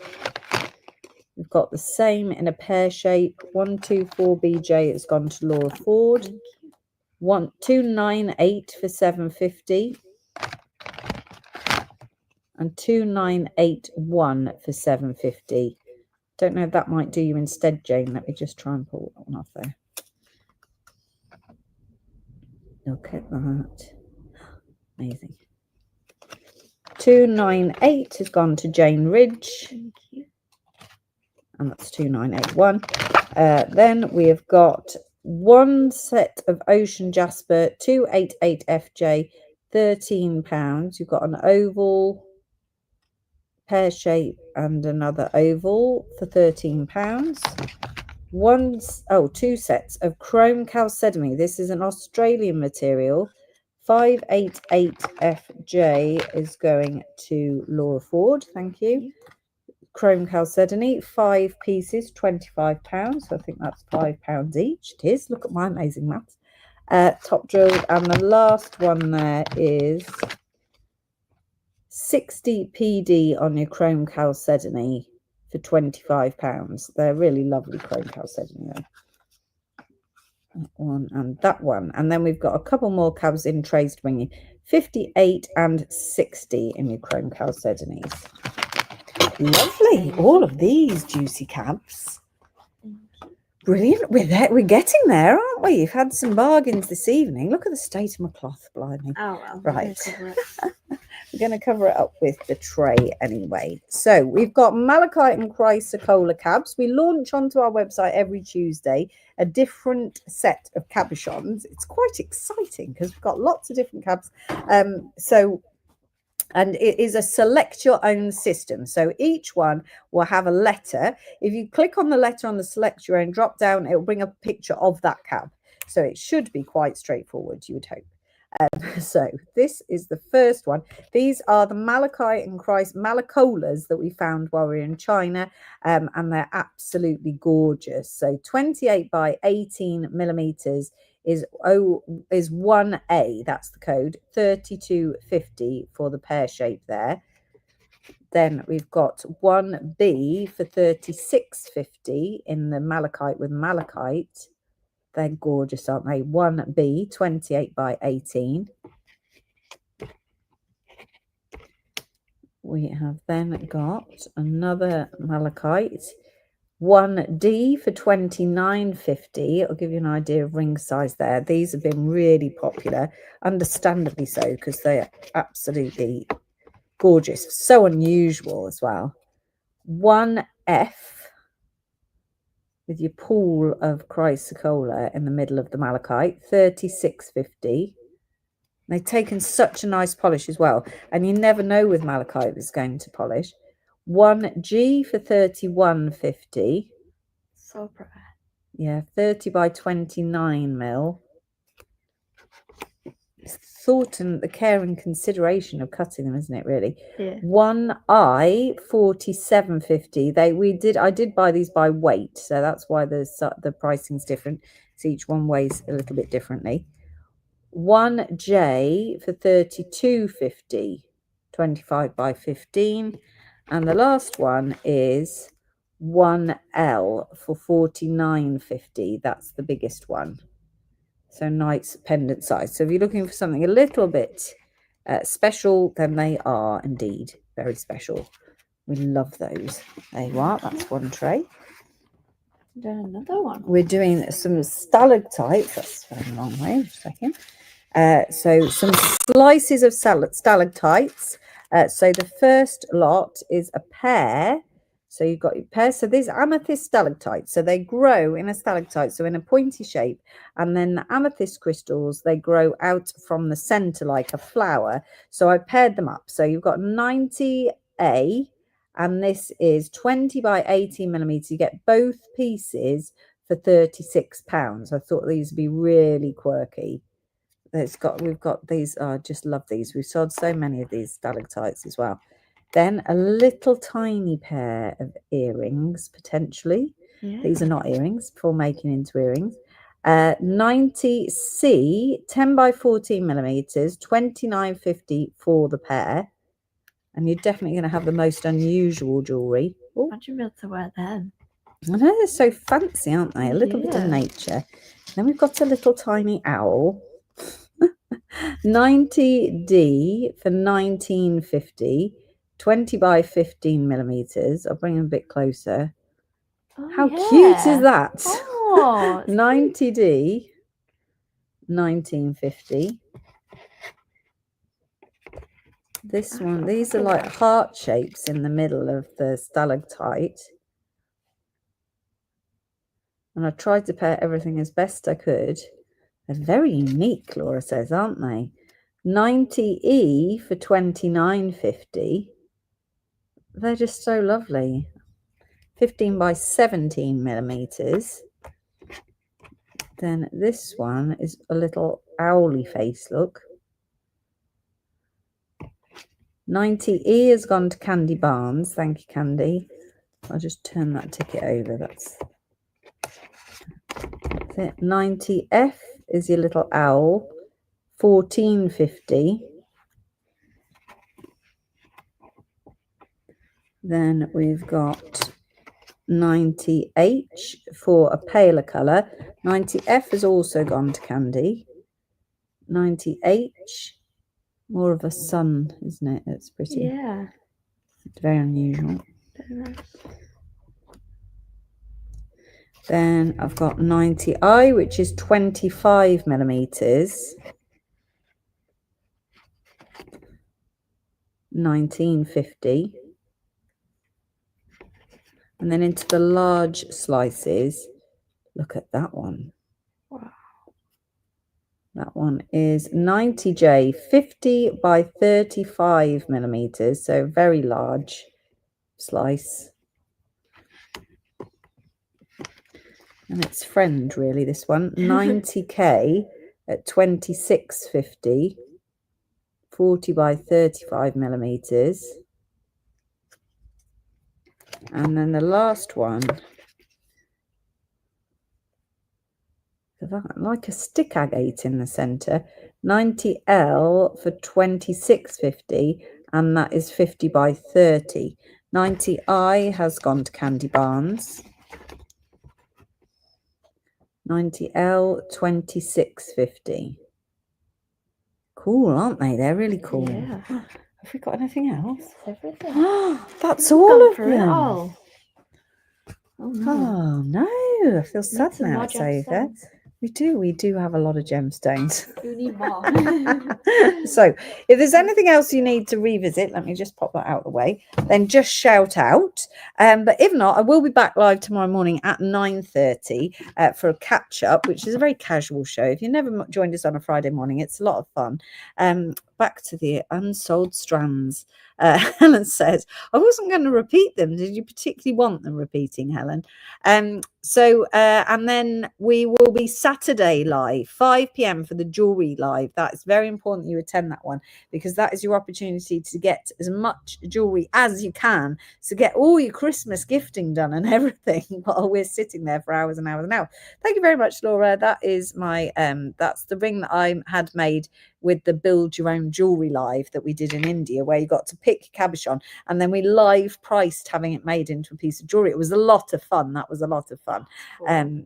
we've got the same in a pear shape. 124 BJ has gone to Laura Ford. 298 for 750 and 2981 for 750. Don't know if that might do you instead, Jane. Let me just try and pull that one off there. Look at that. Amazing. 298 has gone to Jane Ridge. Thank you. And that's 2981. Then we have got one set of Ocean Jasper 288 FJ, £13. You've got an oval, pear shape, and another oval for £13. Two sets of chrome chalcedony. This is an Australian material. 588 FJ is going to Laura Ford. Thank you. Chrome chalcedony, 5 pieces, £25. So I think that's £5 each. It is. Look at my amazing maths. Top drilled, and the last one there is 60 PD on your chrome chalcedony for £25. They're really lovely chrome chalcedony though. That one and that one. And then we've got a couple more cabs in trays to bring you. 58 and 60 in your chrome chalcedonies. Lovely. All of these juicy cabs. Brilliant. We're getting there, aren't we? You've had some bargains this evening. Look at the state of my cloth, blimey. Oh, well. Right. We're going to cover it up with the tray anyway. So we've got Malachite and Chrysocolla cabs. We launch onto our website every Tuesday a different set of cabochons. It's quite exciting because we've got lots of different cabs. And it is a select your own system. So each one will have a letter. If you click on the letter on the select your own drop down, it will bring a picture of that cab. So it should be quite straightforward, you would hope. So this is the first one. These are the Malachite and Malachollas that we found while we were in China, and they're absolutely gorgeous. So 28 by 18 millimeters is 1A, that's the code, 32.50 for the pear shape there. Then we've got 1B for 36.50 in the malachite with malachite. They're gorgeous, aren't they? 1B, 28 by 18. We have then got another malachite. 1D for 29.50. I'll give you an idea of ring size there. These have been really popular, understandably so, because they're absolutely gorgeous. So unusual as well. 1F with your pool of chrysocolla in the middle of the malachite, 36.50. They've taken such a nice polish as well, and you never know with malachite if it's going to polish. 1G for 31.50. So pretty. Yeah, 30 by 29 mil. It's thought and the care and consideration of cutting them, isn't it? Really. Yeah. 1I 47.50. I did buy these by weight, so that's why the pricing's different. So each one weighs a little bit differently. 1J for $32.50, 25 by 15. And the last one is 1L for $49.50. That's the biggest one. So nice pendant size. So if you're looking for something a little bit special, then they are indeed very special. We love those. There you are. That's one tray. Then another one. We're doing some stalactites. That's a very long way. Just a second. So some slices of stalactites. So the first lot is a pair. So you've got your pair. So these amethyst stalactites. So they grow in a stalactite, so in a pointy shape. And then the amethyst crystals, they grow out from the center like a flower. So I paired them up. So you've got 90A, and this is 20 by 18 millimeters. You get both pieces for £36. I thought these would be really quirky. We've got these. I just love these. We've sold so many of these stalactites as well. Then a little tiny pair of earrings, potentially. Yeah. These are not earrings, for making into earrings. 90C, 10 by 14 millimeters, £29.50 for the pair. And you're definitely going to have the most unusual jewellery. Imagine being able to wear them. I know, they're so fancy, aren't they? A little bit of nature. Then we've got a little tiny owl. 90D for $19.50, 20 by 15 millimeters. I'll bring them a bit closer. Oh, how cute is that? Oh, 90D, $19.50. This one, these are like heart shapes in the middle of the stalactite. And I tried to pair everything as best I could. They're very unique, Laura says, aren't they? 90E for $29.50. They're just so lovely. 15 by 17 millimeters. Then this one is a little owly face look. 90E has gone to Candy Barnes. Thank you, Candy. I'll just turn that ticket over. That's it. 90F is your little owl. $14.50. Then we've got 90H for a paler colour. 90F has also gone to Candy. 90H, more of a sun, isn't it? It's pretty. yeah. It's very unusual. Very nice. Then I've got 90I, which is 25 millimeters. $19.50. And then into the large slices. Look at that one. Wow. That one is 90J, 50 by 35 millimeters. So very large slice. And it's friend, really, this one. 90K at 26.50. 40 by 35 millimeters. And then the last one, like a stick agate in the center, 90L for 26.50, and that is 50 by 30. 90I has gone to Candy Barnes. 90L, 26.50. Cool, aren't they? They're really cool. Yeah. Have we got anything else? Everything. That's all of For it them. all. Oh no. Oh no, I feel sad some now more it's over. gemstones. We do have a lot of gemstones. You need more. So if there's anything else you need to revisit, let me just pop that out of the way, then just shout out. But if not, I will be back live tomorrow morning at 9:30 for a catch up, which is a very casual show. If you've never joined us on a Friday morning, it's a lot of fun. back to the unsold strands. Helen says, I wasn't going to repeat them. Did you particularly want them repeating, Helen? And then we will be Saturday live, 5 p.m. for the jewellery live. That is very important you attend that one, because that is your opportunity to get as much jewellery as you can, to get all your Christmas gifting done and everything while we're sitting there for hours and hours and hours. Thank you very much, Laura. That is my that's the ring that I had made with the build your own jewelry live that we did in India, where you got to pick cabochon and then we live priced having it made into a piece of jewelry. It was a lot of fun. That was a lot of fun. Cool.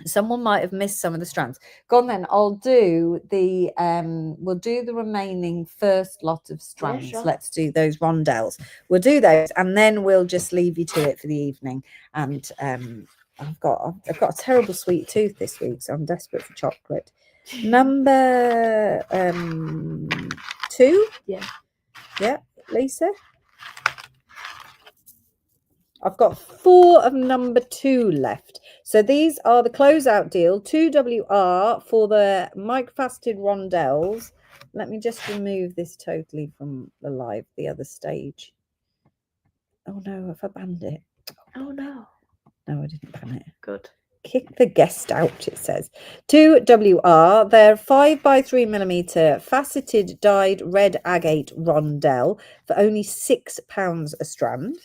Someone might have missed some of the strands. Go on then. I'll do the we'll do the remaining first lot of strands. Yeah, sure. Let's do those rondelles. We'll do those and then we'll just leave you to it for the evening. And I've got a terrible sweet tooth this week, so I'm desperate for chocolate. Number 2? Yeah, Lisa. I've got 4 of number 2 left. So these are the closeout deal, 2WR for the microfaceted rondelles. Let me just remove this totally from the live, the other stage. Oh no, have I banned it? Oh no. No, I didn't ban it. Good. Kick the guest out, it says. 2WR, they're 5x3mm faceted dyed red agate rondelle for only £6 a strand.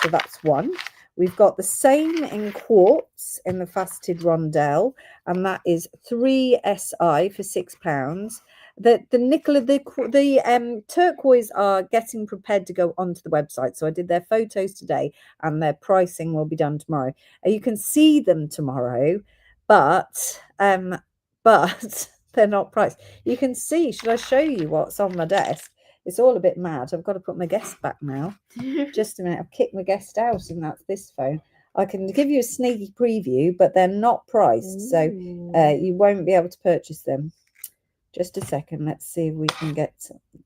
So that's one. We've got the same in quartz in the faceted rondelle, and that is 3SI for £6. The nickel, the turquoise are getting prepared to go onto the website. So I did their photos today, and their pricing will be done tomorrow. You can see them tomorrow, but they're not priced. You can see. Should I show you what's on my desk? It's all a bit mad. I've got to put my guest back now. Just a minute. I've kicked my guest out, and that's this phone. I can give you a sneaky preview, but they're not priced, so you won't be able to purchase them. Just a second. Let's see if we can get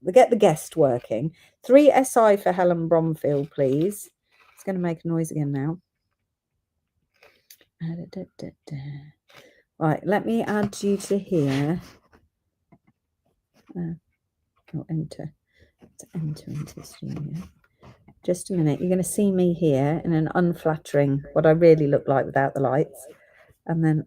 the guest working. 3SI for Helen Bromfield, please. It's going to make a noise again now. Right, let me add you to here. Enter into studio. Just a minute. You're going to see me here in an unflattering, what I really look like without the lights, and then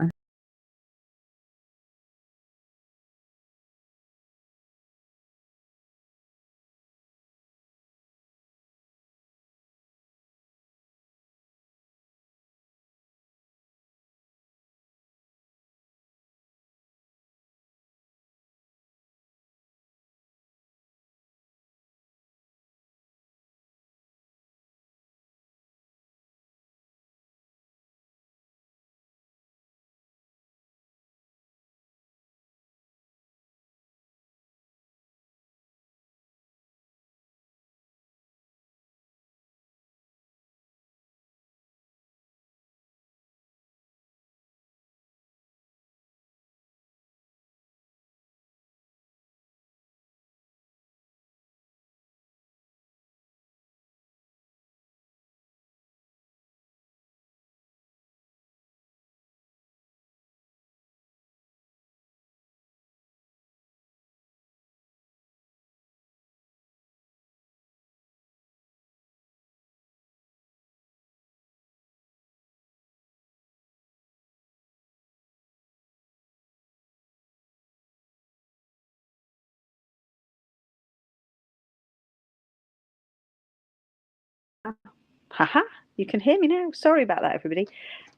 haha, you can hear me now. Sorry about that, everybody.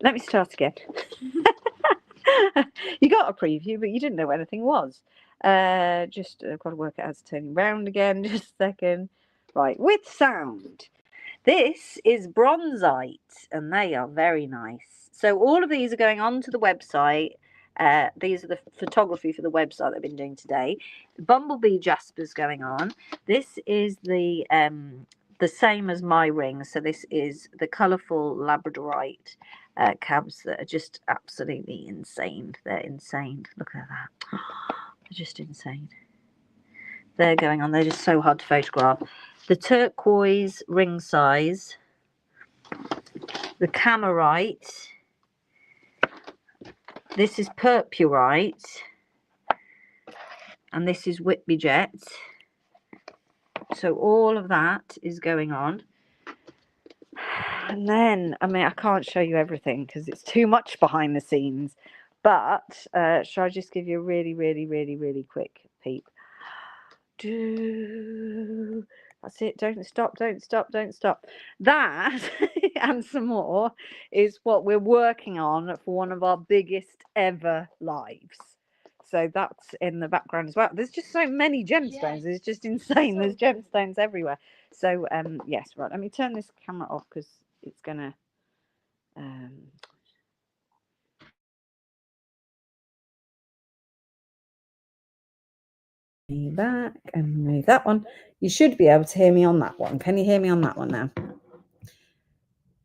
Let me start again. You got a preview, but you didn't know where anything was. Just I've got to work out how to turn around again. Just a second. Right, with sound. This is bronzite, and they are very nice. So all of these are going onto the website. These are the photography for the website I've been doing today. The bumblebee jasper's going on. This is the same as my ring. So this is the colourful labradorite cabs that are just absolutely insane. They're insane. Look at that. They're just insane. They're going on. They're just so hard to photograph. The turquoise ring size. The camarite. This is purpurite. And this is Whitby Jet. So all of that is going on. And then, I mean, I can't show you everything because it's too much behind the scenes. But shall I just give you a really, really, really, really quick peep? That's it. Don't stop, don't stop, don't stop. That and some more is what we're working on for one of our biggest ever lives. So that's in the background as well. There's just so many gemstones. It's just insane. There's gemstones everywhere. So yes, right. Let me turn this camera off because it's gonna back and move that one. You should be able to hear me on that one. Can you hear me on that one now?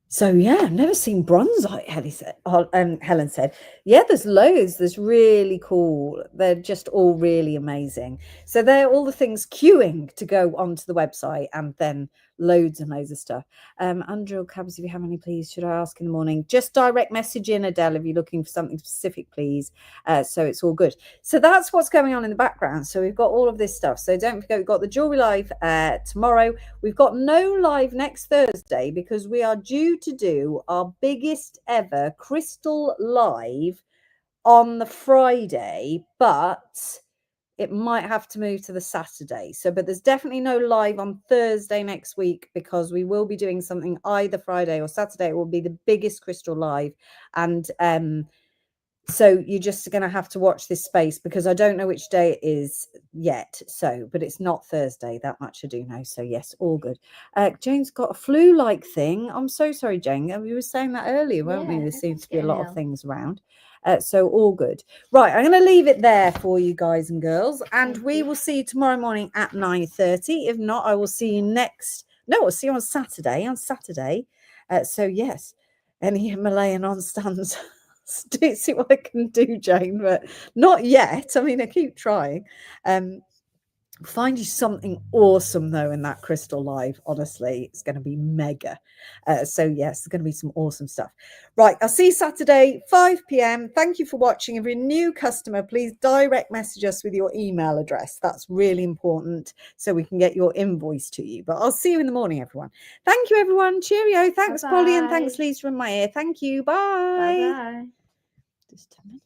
So yeah, I've never seen bronzite, Helen said. Yeah, there's loads. There's really cool. They're just all really amazing. So they're all the things queuing to go onto the website, and then loads and loads of stuff. Undrilled cabs, if you have any, please, should I ask in the morning? Just direct message in, Adele, if you're looking for something specific, please. So it's all good. So that's what's going on in the background. So we've got all of this stuff. So don't forget, we've got the Jewellery Live tomorrow. We've got no live next Thursday because we are due to do our biggest ever crystal live on the Friday, but it might have to move to the Saturday. So, but there's definitely no live on Thursday next week because we will be doing something either Friday or Saturday. It will be the biggest crystal live. And so you're just going to have to watch this space because I don't know which day it is yet. So, but it's not Thursday. That much I do know. So yes, all good. Jane's got a flu-like thing. I'm so sorry, Jane. We were saying that earlier, weren't we? There seems to be a lot of things around. So all good. Right, I'm going to leave it there for you guys and girls. And we will see you tomorrow morning at 9:30. If not, I will see you I'll see you on Saturday. So yes, any Himalayan on stands. See what I can do, Jane, but not yet. I mean, I keep trying. Find you something awesome though in that crystal live. Honestly, it's going to be mega. So yes, there's going to be some awesome stuff. Right, I'll see you Saturday 5 p.m. Thank you for watching. If you're a new customer, please direct message us with your email address. That's really important so we can get your invoice to you. But I'll see you in the morning, everyone. Thank you, everyone. Cheerio. Thanks, Polly, and thanks, Lisa, in my ear. Thank you. Bye. Bye. Just a minute.